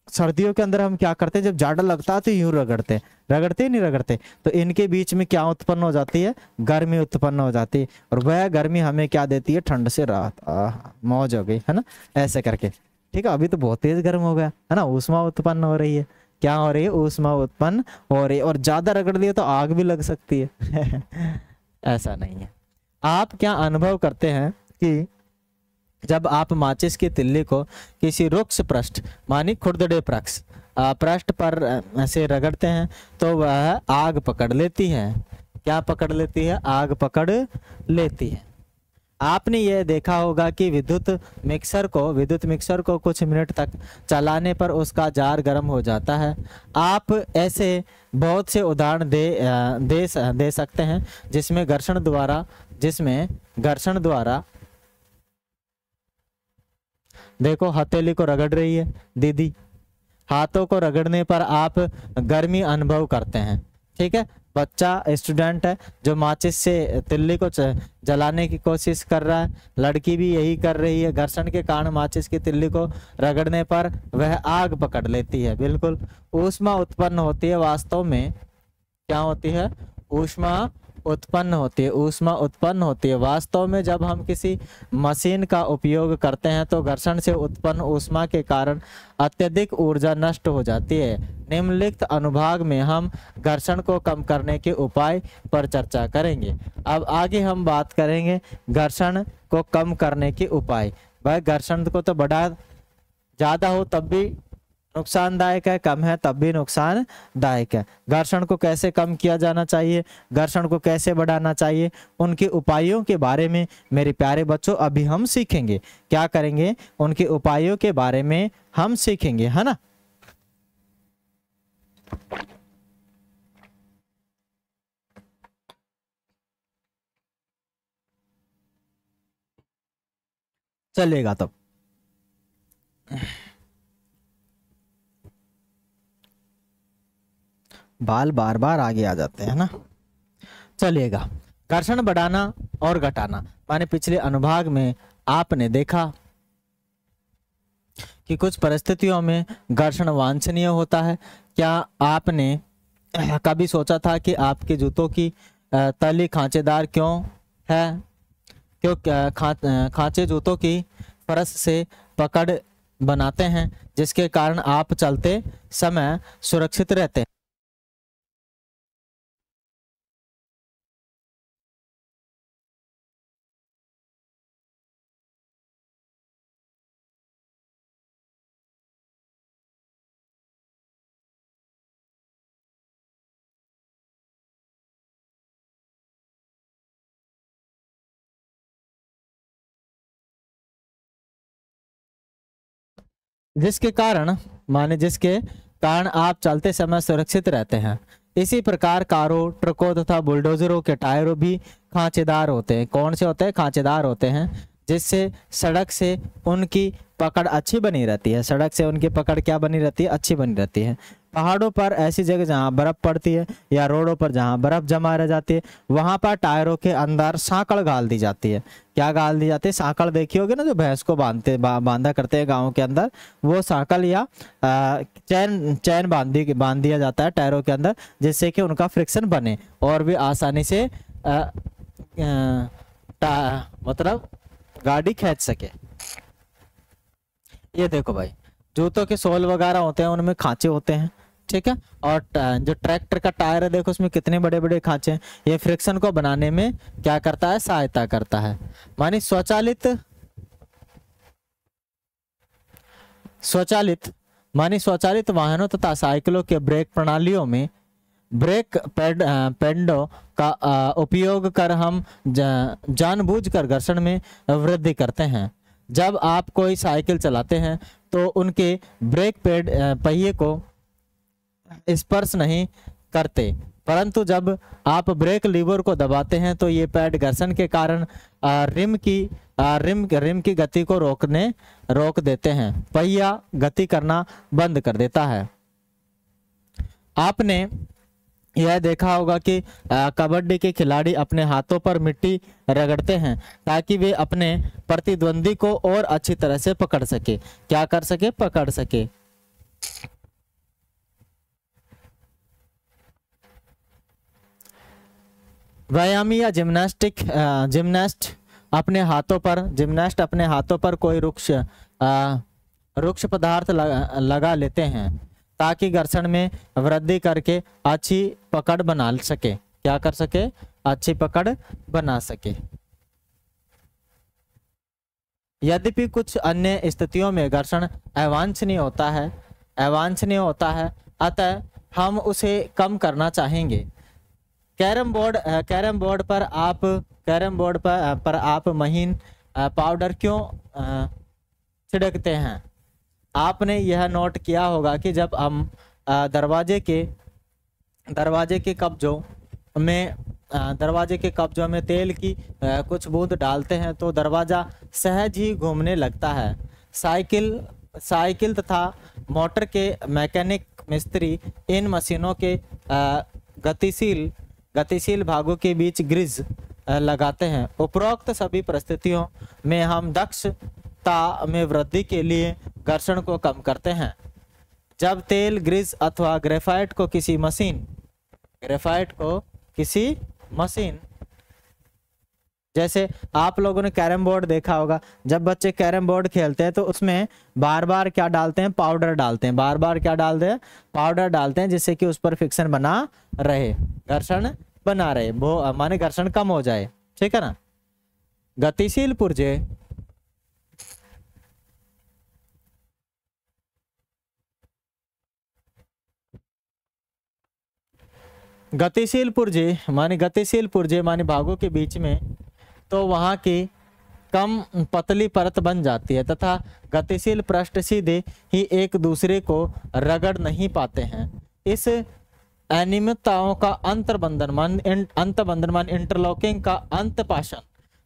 सर्दियों के अंदर हम क्या करते हैं? जब जाड़ा लगता है तो यूं रगड़ते नहीं रगड़ते, तो इनके बीच में क्या उत्पन्न हो जाती है? गर्मी उत्पन्न हो जाती है, और वह गर्मी हमें क्या देती है? ठंड से राहत। मौज हो गई है ना, ऐसे करके। ठीक है, अभी तो बहुत तेज गर्म हो गया है ना, ऊष्मा उत्पन्न हो रही है। क्या हो रही है? ऊष्मा उत्पन्न हो रही है, और ज्यादा रगड़ दिया तो आग भी लग सकती है। ऐसा नहीं है। आप क्या अनुभव करते हैं कि जब आप माचिस की तिल्ली को किसी रुक्ष पृष्ठ मानी खुरदरे पृष्ठ पर से रगड़ते हैं तो वह आग पकड़ लेती है। क्या पकड़ लेती है? आग पकड़ लेती है। आपने यह देखा होगा कि विद्युत मिक्सर को कुछ मिनट तक चलाने पर उसका जार गर्म हो जाता है। आप ऐसे बहुत से उदाहरण दे सकते हैं जिसमें घर्षण द्वारा देखो हथेली को रगड़ रही है दीदी, हाथों को रगड़ने पर आप गर्मी अनुभव करते हैं। ठीक है, बच्चा स्टूडेंट है जो माचिस से तिल्ली को जलाने की कोशिश कर रहा है, लड़की भी यही कर रही है। घर्षण के कारण माचिस की तिल्ली को रगड़ने पर वह आग पकड़ लेती है। बिल्कुल ऊष्मा उत्पन्न होती है। वास्तव में क्या होती है? ऊष्मा उत्पन्न होती है, ऊष्मा उत्पन्न होती है। वास्तव में जब हम किसी मशीन का उपयोग करते हैं तो घर्षण से उत्पन्न ऊष्मा के कारण अत्यधिक ऊर्जा नष्ट हो जाती है। निम्नलिखित अनुभाग में हम घर्षण को कम करने के उपाय पर चर्चा करेंगे। अब आगे हम बात करेंगे घर्षण को कम करने के उपाय। भाई घर्षण को तो बढ़ा ज़्यादा हो तब भी नुकसानदायक है, कम है तब भी नुकसानदायक है। घर्षण को कैसे कम किया जाना चाहिए, घर्षण को कैसे बढ़ाना चाहिए, उनके उपायों के बारे में मेरे प्यारे बच्चों अभी हम सीखेंगे। क्या करेंगे, उनके उपायों के बारे में हम सीखेंगे, है ना। चलेगा तब। बाल बार बार आगे आ जाते हैं ना। चलिएगा, घर्षण बढ़ाना और घटाना। माने पिछले अनुभाग में आपने देखा कि कुछ परिस्थितियों में घर्षण वांछनीय होता है। क्या आपने कभी सोचा था कि आपके जूतों की तली खांचेदार क्यों है? क्यों खांचे जूतों की फर्श से पकड़ बनाते हैं, जिसके कारण आप चलते समय सुरक्षित रहते हैं। जिसके कारण आप चलते समय सुरक्षित रहते हैं। इसी प्रकार कारों, ट्रकों तथा बुलडोजरों के टायरों भी खांचेदार होते हैं। कौन से होते हैं? खांचेदार होते हैं, जिससे सड़क से उनकी पकड़ अच्छी बनी रहती है। सड़क से उनकी पकड़ क्या बनी रहती है? अच्छी बनी रहती है। पहाड़ों पर ऐसी जगह जहाँ बर्फ पड़ती है या रोडों पर जहाँ बर्फ जमा रह जाती है, वहाँ पर टायरों के अंदर सांकड़ गाल दी जाती है। क्या गाल दी जाती है? सांकड़ देखी होगी ना, जो भैंस को बांधा करते हैं गाँव के अंदर, वो सांकड़ या चैन बांध दिया जाता है टायरों के अंदर, जिससे कि उनका फ्रिक्शन बने और भी आसानी से मतलब गाड़ी खींच सके। ये देखो भाई, जूतों के सोल वगैरह होते हैं, उनमें खांचे होते हैं, ठीक है। और जो ट्रैक्टर का टायर है, देखो उसमें कितने बड़े बड़े खांचे हैं। ये फ्रिक्शन को बनाने में क्या करता है? सहायता करता है। मानी स्वचालित वाहनों तथा साइकिलों के ब्रेक प्रणालियों में ब्रेक पैडों का उपयोग कर हम जानबूझकर घर्षण में वृद्धि करते हैं। जब आप कोई साइकिल चलाते हैं तो उनके ब्रेक पैड पहिए को स्पर्श नहीं करते, परंतु जब आप ब्रेक लीवर को दबाते हैं तो ये पैड घर्षण के कारण रिम की गति को रोक देते हैं। पहिया गति करना बंद कर देता है। आपने यह देखा होगा कि कबड्डी के खिलाड़ी अपने हाथों पर मिट्टी रगड़ते हैं ताकि वे अपने प्रतिद्वंदी को और अच्छी तरह से पकड़ सके। क्या कर सके? पकड़ सके। व्यायामी या जिम्नास्ट अपने हाथों पर कोई रुक्ष पदार्थ लगा लेते हैं ताकि घर्षण में वृद्धि करके अच्छी पकड़ बना सके। क्या कर सके? अच्छी पकड़ बना सके। यद्यपि कुछ अन्य स्थितियों में घर्षण अवांछनीय होता है, अतः हम उसे कम करना चाहेंगे। कैरम बोर्ड पर आप महीन पाउडर क्यों छिड़कते हैं? आपने यह नोट किया होगा कि जब हम दरवाजे के कब्जों में तेल की कुछ बूंद डालते हैं तो दरवाजा सहज ही घूमने लगता है। साइकिल तथा मोटर के मैकेनिक मिस्त्री इन मशीनों के गतिशील भागों के बीच ग्रीस लगाते हैं। उपरोक्त सभी परिस्थितियों में हम दक्षता में वृद्धि के लिए घर्षण को कम करते हैं। जब तेल, ग्रीस अथवा ग्रेफाइट को किसी मशीन, जैसे आप लोगों ने कैरम बोर्ड देखा होगा, जब बच्चे कैरम बोर्ड खेलते हैं तो उसमें बार बार क्या डालते हैं, पाउडर डालते हैं, बार बार क्या डालते हैं, पाउडर डालते हैं, जिससे कि उस पर फिक्सन बना रहे, घर्षण बना रहे, वो माने घर्षण कम हो जाए, ठीक है ना। गतिशील पुर्जे गतिशील पुर्जे माने भागों के बीच में, तो वहां की कम पतली परत बन जाती है तथा गतिशील पृष्ठ सीधे ही एक दूसरे को रगड़ नहीं पाते हैं। इस अनियमितताओं का अंतबंधन मान इंटरलॉकिंग का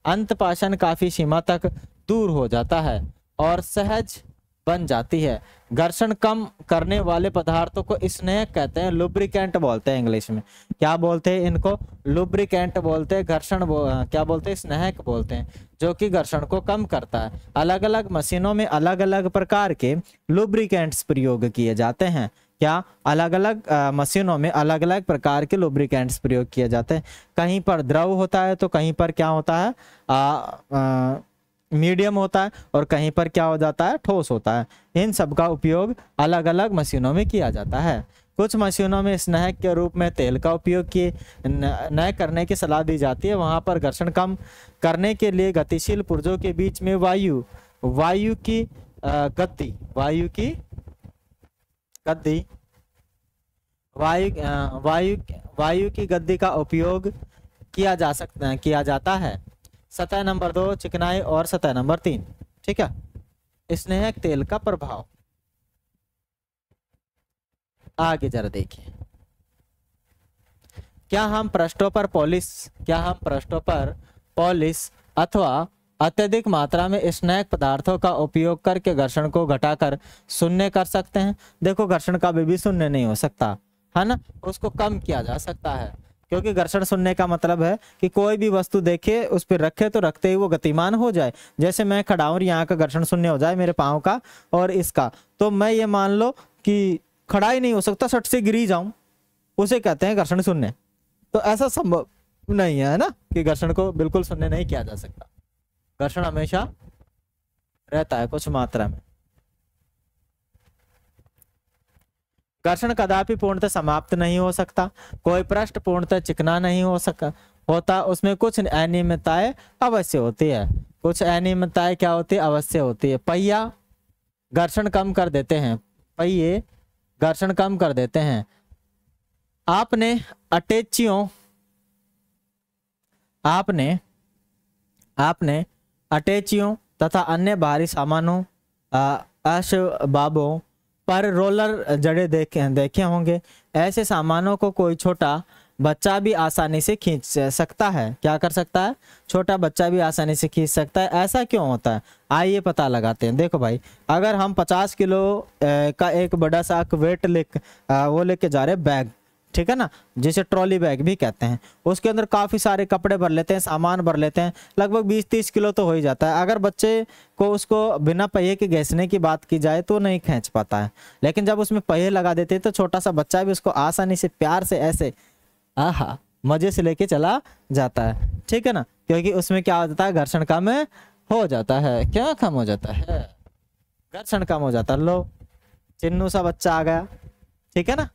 अंतपाशन काफी सीमा तक दूर हो जाता है और सहज बन जाती है। घर्षण कम करने वाले पदार्थों को स्नेहक कहते हैं, लुब्रिकेंट बोलते हैं इंग्लिश में। क्या बोलते हैं इनको? लुब्रिकेंट बोलते हैं। क्या बोलते हैं? स्नेहक बोलते हैं, जो कि घर्षण को कम करता है। अलग अलग मशीनों में अलग अलग प्रकार के लुब्रिकेंट्स प्रयोग किए जाते हैं। क्या? अलग अलग मशीनों में अलग अलग प्रकार के लुब्रिकेंट्स प्रयोग किए जाते हैं। कहीं पर द्रव होता है तो कहीं पर क्या होता है, मीडियम होता है, और कहीं पर क्या हो जाता है, ठोस होता है। इन सब का उपयोग अलग अलग मशीनों में किया जाता है। कुछ मशीनों में स्नेहक के रूप में तेल का उपयोग किए न करने की सलाह दी जाती है। वहां पर घर्षण कम करने के लिए गतिशील पुर्जों के बीच में वायु की गद्दी का उपयोग किया जाता है। सतह नंबर 2 चिकनाई और सतह नंबर 3, ठीक है। स्नेहक तेल का प्रभाव आगे जरा देखिए। क्या हम पृष्ठों पर पॉलिश अथवा अत्यधिक मात्रा में स्नेहक पदार्थों का उपयोग करके घर्षण को घटाकर शून्य कर सकते हैं? देखो, घर्षण कभी भी शून्य नहीं हो सकता, है ना, उसको कम किया जा सकता है। क्योंकि घर्षण शून्य का मतलब है कि कोई भी वस्तु देखे, उस पर रखे तो रखते ही वो गतिमान हो जाए। जैसे मैं खड़ा हूं, यहाँ का घर्षण शून्य हो जाए, मेरे पाँव का और इसका, तो मैं ये मान लो कि खड़ा ही नहीं हो सकता, सट से गिरी जाऊं, उसे कहते हैं घर्षण शून्य। तो ऐसा संभव नहीं है ना कि घर्षण को बिल्कुल शून्य नहीं किया जा सकता। घर्षण हमेशा रहता है कुछ मात्रा में। घर्षण कदापि पूर्णतः समाप्त नहीं हो सकता। कोई पृष्ठ पूर्णतः चिकना नहीं होता, उसमें कुछ अनियमितताएं अवश्य होती है। कुछ अनियमितताएं क्या होती है? अवश्य होती है। पहिया घर्षण कम कर देते हैं। आपने अटैचियों तथा अन्य भारी सामानों असबाबों पर रोलर जड़े देखे होंगे। ऐसे सामानों को कोई छोटा बच्चा भी आसानी से खींच सकता है। क्या कर सकता है? छोटा बच्चा भी आसानी से खींच सकता है। ऐसा क्यों होता है? आइए पता लगाते हैं। देखो भाई, अगर हम 50 किलो का एक बड़ा सा वेट लेके जा रहे बैग, ठीक है ना, जिसे ट्रॉली बैग भी कहते हैं, उसके अंदर काफ़ी सारे कपड़े भर लेते हैं, सामान भर लेते हैं, लगभग 20-30 किलो तो हो ही जाता है। अगर बच्चे को उसको बिना पहिए के घिसने की बात की जाए तो नहीं खींच पाता है, लेकिन जब उसमें पहिए लगा देते हैं तो छोटा सा बच्चा भी उसको आसानी से प्यार से ऐसे मजे से लेके चला जाता है, ठीक है ना, क्योंकि उसमें क्या हो जाता है? घर्षण कम हो जाता है। क्या कम हो जाता है? घर्षण कम हो जाता है। लो, चिन्नू सा बच्चा आ गया, ठीक है ना,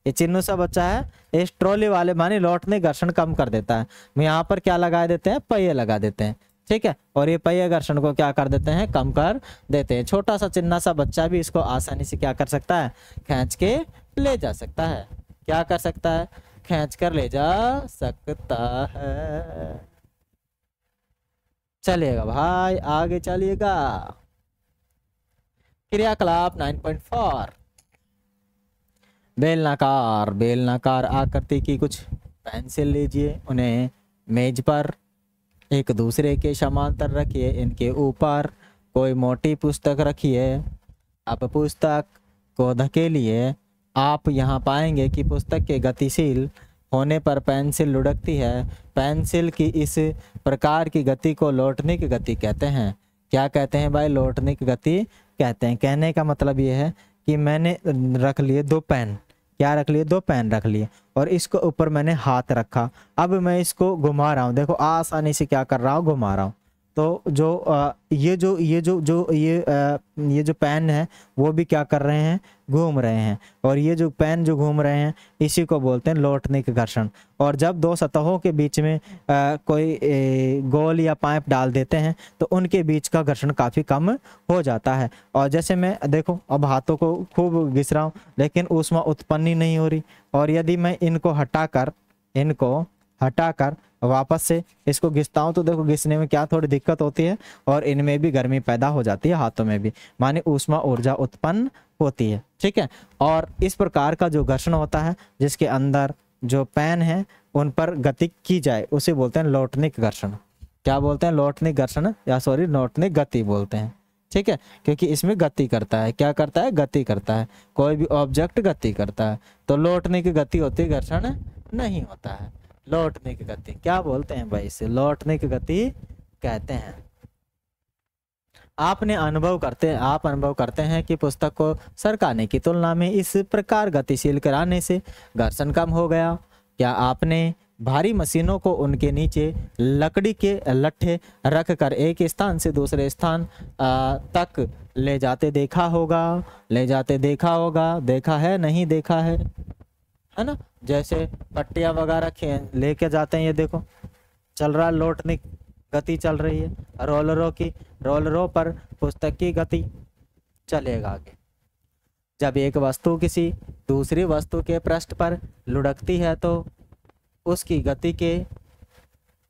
ये चिन्नू सा बच्चा है, इस ट्रॉली वाले मानी लौटने घर्षण कम कर देता है। यहाँ पर क्या लगा देते हैं? पहिए लगा देते हैं, ठीक है, और ये पहिए घर्षण को क्या कर देते हैं? कम कर देते हैं। छोटा सा चिन्ना सा बच्चा भी इसको आसानी से क्या कर सकता है? खींच के ले जा सकता है। क्या कर सकता है? खींच कर ले जा सकता है। चलिएगा भाई, आगे चलिएगा। क्रियाकलाप 9.4 बेलनाकार आकृति की कुछ पेंसिल लीजिए, उन्हें मेज पर एक दूसरे के समांतर रखिए, इनके ऊपर कोई मोटी पुस्तक रखिए। अब पुस्तक को धकेलिए। आप यहाँ पाएंगे कि पुस्तक के गतिशील होने पर पेंसिल लुढ़कती है। पेंसिल की इस प्रकार की गति को लौटने की गति कहते हैं। क्या कहते हैं भाई? लौटने की गति कहते हैं। कहने का मतलब ये है कि मैंने रख लिए 2 पेन, क्या रख लिए, 2 पेन रख लिए, और इसको ऊपर मैंने हाथ रखा। अब मैं इसको घुमा रहा हूँ, देखो आसानी से क्या कर रहा हूँ, घुमा रहा हूँ। तो जो ये जो पेन है वो भी क्या कर रहे हैं, घूम रहे हैं, और ये जो पेन जो घूम रहे हैं इसी को बोलते हैं लोटनिक घर्षण। और जब 2 सतहों के बीच में कोई गोल या पाइप डाल देते हैं तो उनके बीच का घर्षण काफ़ी कम हो जाता है। और जैसे मैं देखो अब हाथों को खूब घिस रहा हूँ लेकिन ऊष्मा उत्पन्न ही नहीं हो रही, और यदि मैं इनको हटाकर वापस से इसको घिसता हूँ तो देखो घिसने में क्या थोड़ी दिक्कत होती है, और इनमें भी गर्मी पैदा हो जाती है, हाथों में भी, माने ऊष्मा ऊर्जा उत्पन्न होती है। ठीक है, और इस प्रकार का जो घर्षण होता है जिसके अंदर जो पेन है उन पर गति की जाए उसे बोलते हैं लोटनिक घर्षण। क्या बोलते हैं, लोटनिक घर्षण, या सॉरी लोटनिक गति बोलते हैं। ठीक है, क्योंकि इसमें गति करता है, क्या करता है, गति करता है, कोई भी ऑब्जेक्ट गति करता है। तो लौटने की गति होती है, घर्षण नहीं होता है। लौटने की गति क्या बोलते हैं भाई, इसे लौटने की गति कहते हैं। आप अनुभव करते हैं कि पुस्तक को सरकाने की तुलना में इस प्रकार गतिशील कराने से घर्षण कम हो गया। क्या आपने भारी मशीनों को उनके नीचे लकड़ी के लट्ठे रखकर एक स्थान से दूसरे स्थान तक ले जाते देखा होगा, देखा है, नहीं देखा है ना। जैसे पट्टियाँ वगैरह लेके जाते हैं, ये देखो चल रहा लोटनिक गति चल रही है, रोलरों पर पुस्तक की गति चलेगा आगे। जब एक वस्तु किसी दूसरी वस्तु के पृष्ठ पर लुढ़कती है तो उसकी गति के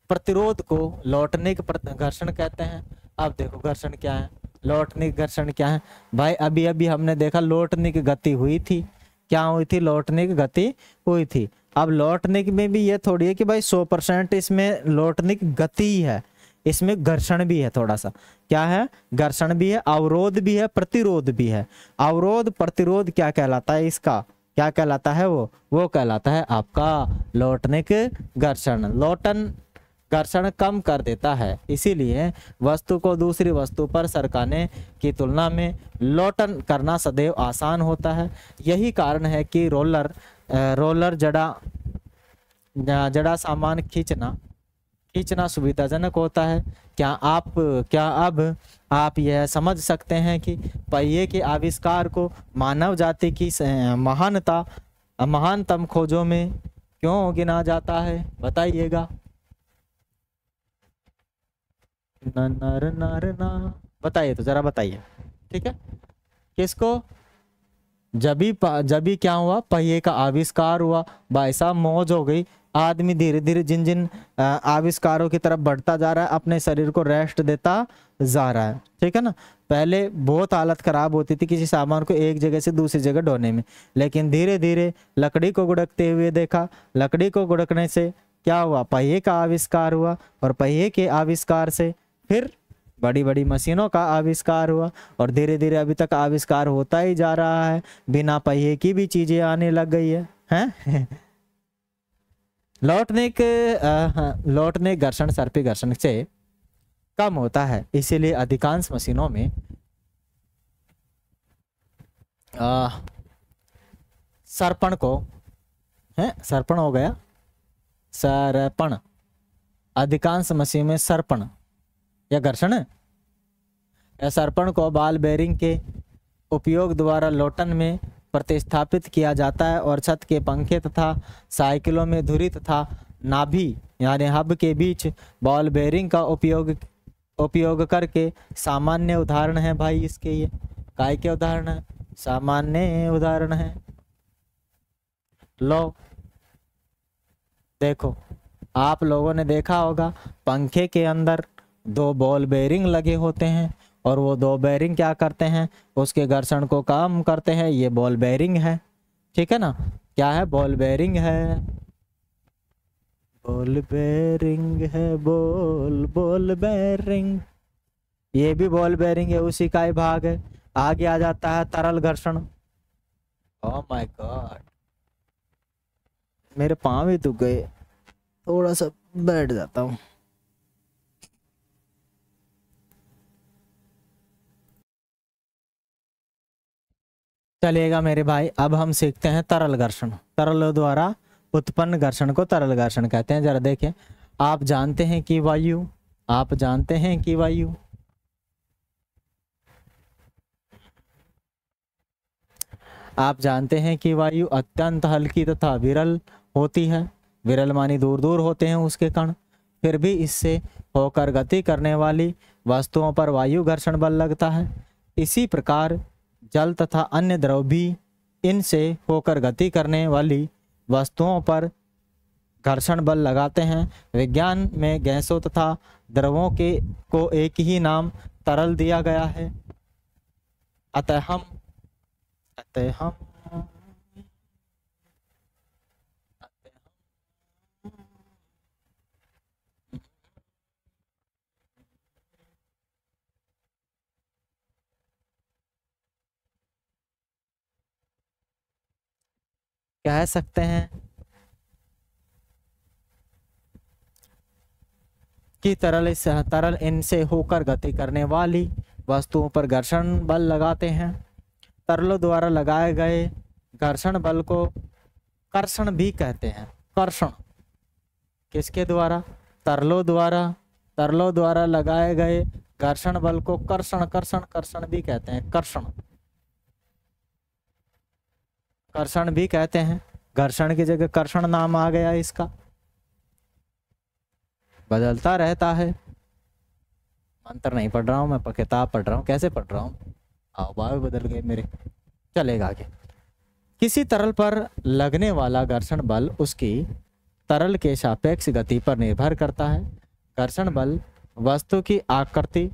प्रतिरोध को लौटनिक घर्षण कहते हैं। अब देखो घर्षण क्या है, लौटनिक घर्षण क्या है भाई, अभी अभी हमने देखा लौटनिक गति हुई थी, क्या हुई थी, लौटनिक गति हुई थी। अब लौटनिक में भी ये थोड़ी है कि भाई 100% इसमें लौटनिक गति ही है, इसमें घर्षण भी है थोड़ा सा। क्या है, घर्षण भी है, अवरोध भी है, प्रतिरोध भी है। अवरोध प्रतिरोध क्या कहलाता है, इसका क्या कहलाता है, वो कहलाता है आपका लौटनिक घर्षण। लौटन घर्षण कम कर देता है, इसीलिए वस्तु को दूसरी वस्तु पर सरकाने की तुलना में लौटन करना सदैव आसान होता है। यही कारण है कि रोलर जड़ा सामान खींचना सुविधाजनक होता है। क्या अब आप यह समझ सकते हैं कि पहिए के आविष्कार को मानव जाति की महानतम खोजों में क्यों गिना जाता है, बताइएगा। बताइए तो जरा बताइए। ठीक है, किसको, जब भी क्या हुआ, पहिए का आविष्कार हुआ, भाई साहब मौज हो गई। आदमी धीरे धीरे जिन आविष्कारों की तरफ बढ़ता जा रहा है अपने शरीर को रेस्ट देता जा रहा है। ठीक है ना, पहले बहुत हालत खराब होती थी किसी सामान को एक जगह से दूसरी जगह ढोने में, लेकिन धीरे धीरे लकड़ी को गुड़कते हुए देखा, लकड़ी को गुड़कने से क्या हुआ, पहिए का आविष्कार हुआ, और पहिए के आविष्कार से फिर बड़ी बड़ी मशीनों का आविष्कार हुआ, और धीरे धीरे अभी तक आविष्कार होता ही जा रहा है, बिना पहिए की भी चीजें आने लग गई है। लौटने घर्षण सर्पी घर्षण से कम होता है, इसीलिए अधिकांश मशीनों में सर्पण को सर्पण हो गया, सर्पण, अधिकांश मशीन में सर्पण या घर्षण या सर्पण को बॉल बेरिंग के उपयोग द्वारा लोटन में प्रतिस्थापित किया जाता है, और छत के पंखे तथा साइकिलों में धुरी तथा नाभि यानी हब के बीच बॉल बेरिंग का उपयोग करके सामान्य उदाहरण है भाई इसके, ये काय के उदाहरण है, सामान्य उदाहरण है। लो देखो, आप लोगों ने देखा होगा पंखे के अंदर 2 बॉल बेरिंग लगे होते हैं, और वो 2 बेरिंग क्या करते हैं, उसके घर्षण को कम करते हैं। ये बॉल बेरिंग है, ठीक है ना, क्या है, बॉल बेरिंग है, बॉल बेरिंग है, बॉल बेरिंग, ये भी बॉल बेरिंग है, उसी का ही भाग है। आगे आ जाता है तरल घर्षण। ओह माय गॉड, मेरे पाँव ही दुख गए, थोड़ा सा बैठ जाता हूँ। चलिएगा मेरे भाई, अब हम सीखते हैं तरल घर्षण। तरल द्वारा उत्पन्न घर्षण को तरल घर्षण कहते हैं। जरा देखें, आप जानते हैं कि वायु, आप जानते हैं कि वायु आप जानते हैं कि वायु अत्यंत हल्की तथा विरल होती है। विरल मानी दूर दूर होते हैं उसके कण। फिर भी इससे होकर गति करने वाली वस्तुओं पर वायु घर्षण बल लगता है। इसी प्रकार जल तथा अन्य द्रव भी इनसे होकर गति करने वाली वस्तुओं पर घर्षण बल लगाते हैं। विज्ञान में गैसों तथा द्रवों के को एक ही नाम तरल दिया गया है। अतः हम कह सकते हैं कि तरल इनसे होकर गति करने वाली वस्तुओं पर घर्षण बल लगाते हैं। तरलों द्वारा लगाए गए घर्षण बल को कर्षण भी कहते हैं। कर्षण किसके द्वारा? तरलों द्वारा लगाए गए घर्षण बल को कर्षण भी कहते हैं। कर्षण भी कहते हैं। घर्षण की जगह कर्षण नाम आ गया इसका। बदलता रहता है। मंत्र नहीं पढ़ रहा हूं मैं, किताब पढ़ रहा हूं। कैसे पढ़ रहा हूं? भाव बदल गए मेरे। चलेगा आगे। किसी तरल पर लगने वाला घर्षण बल उसकी तरल के सापेक्ष गति पर निर्भर करता है। घर्षण बल वस्तु की आकृति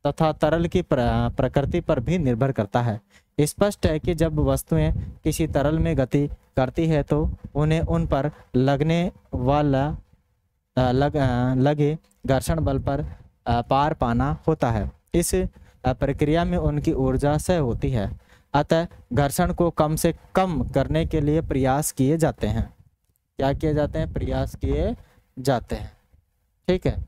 तथा तरल की प्रकृति पर भी निर्भर करता है। स्पष्ट है कि जब वस्तुएं किसी तरल में गति करती है तो उन्हें उन पर लगने वाला लगे घर्षण बल पर पार पाना होता है। इस प्रक्रिया में उनकी ऊर्जा क्षय होती है। अतः घर्षण को कम से कम करने के लिए प्रयास किए जाते हैं। क्या किए जाते हैं? प्रयास किए जाते हैं। ठीक है।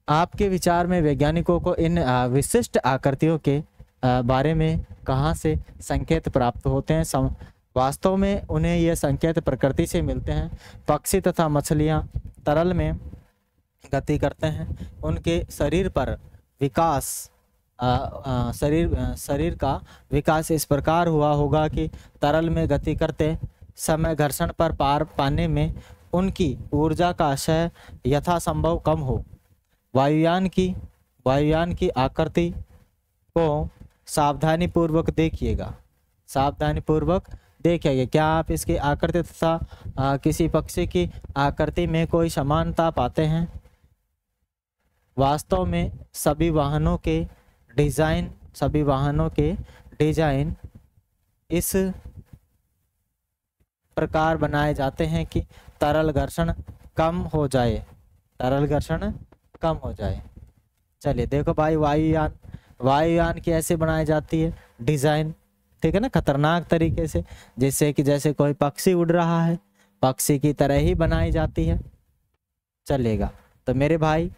आपके विचार में वैज्ञानिकों को इन विशिष्ट आकृतियों के बारे में कहाँ से संकेत प्राप्त होते हैं? वास्तव में उन्हें ये संकेत प्रकृति से मिलते हैं। पक्षी तथा मछलियाँ तरल में गति करते हैं। उनके शरीर पर विकास शरीर का विकास इस प्रकार हुआ होगा कि तरल में गति करते समय घर्षण पर पार पाने में उनकी ऊर्जा का क्षय यथासंभव कम हो। वायुयान की आकृति को सावधानी पूर्वक देखिएगा। क्या आप इसकी आकृति तथा किसी पक्षी की आकृति में कोई समानता पाते हैं? वास्तव में सभी वाहनों के डिजाइन इस प्रकार बनाए जाते हैं कि तरल घर्षण कम हो जाए। चलिए देखो भाई, वायुयान कैसे बनाई जाती है डिजाइन, ठीक है ना, खतरनाक तरीके से, जैसे कोई पक्षी उड़ रहा है, पक्षी की तरह ही बनाई जाती है। चलेगा। तो मेरे भाई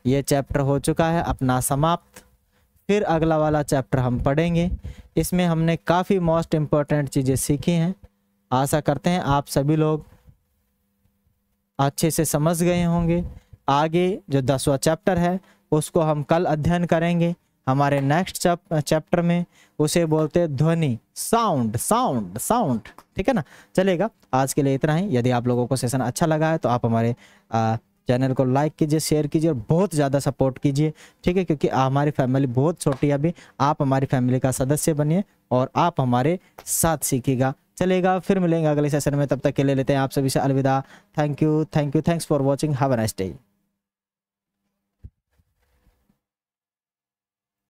ये चैप्टर हो चुका है अपना समाप्त। फिर अगला वाला चैप्टर हम पढ़ेंगे। इसमें हमने काफ़ी मोस्ट इम्पोर्टेंट चीज़ें सीखी हैं। आशा करते हैं आप सभी लोग अच्छे से समझ गए होंगे। आगे जो 10वां चैप्टर है उसको हम कल अध्ययन करेंगे हमारे नेक्स्ट चैप्टर में। उसे बोलते हैं ध्वनि, साउंड। ठीक है ना। चलेगा। आज के लिए इतना ही। यदि आप लोगों को सेशन अच्छा लगा है तो आप हमारे चैनल को लाइक कीजिए, शेयर कीजिए और बहुत ज़्यादा सपोर्ट कीजिए। ठीक है, क्योंकि हमारी फैमिली बहुत छोटी है अभी। आप हमारी फैमिली का सदस्य बनिए और आप हमारे साथ सीखिएगा। चलेगा। फिर मिलेंगे अगले सेशन में। तब तक के लिए लेते हैं आप सभी से अलविदा। Thank you. Thanks for watching. Have a nice day.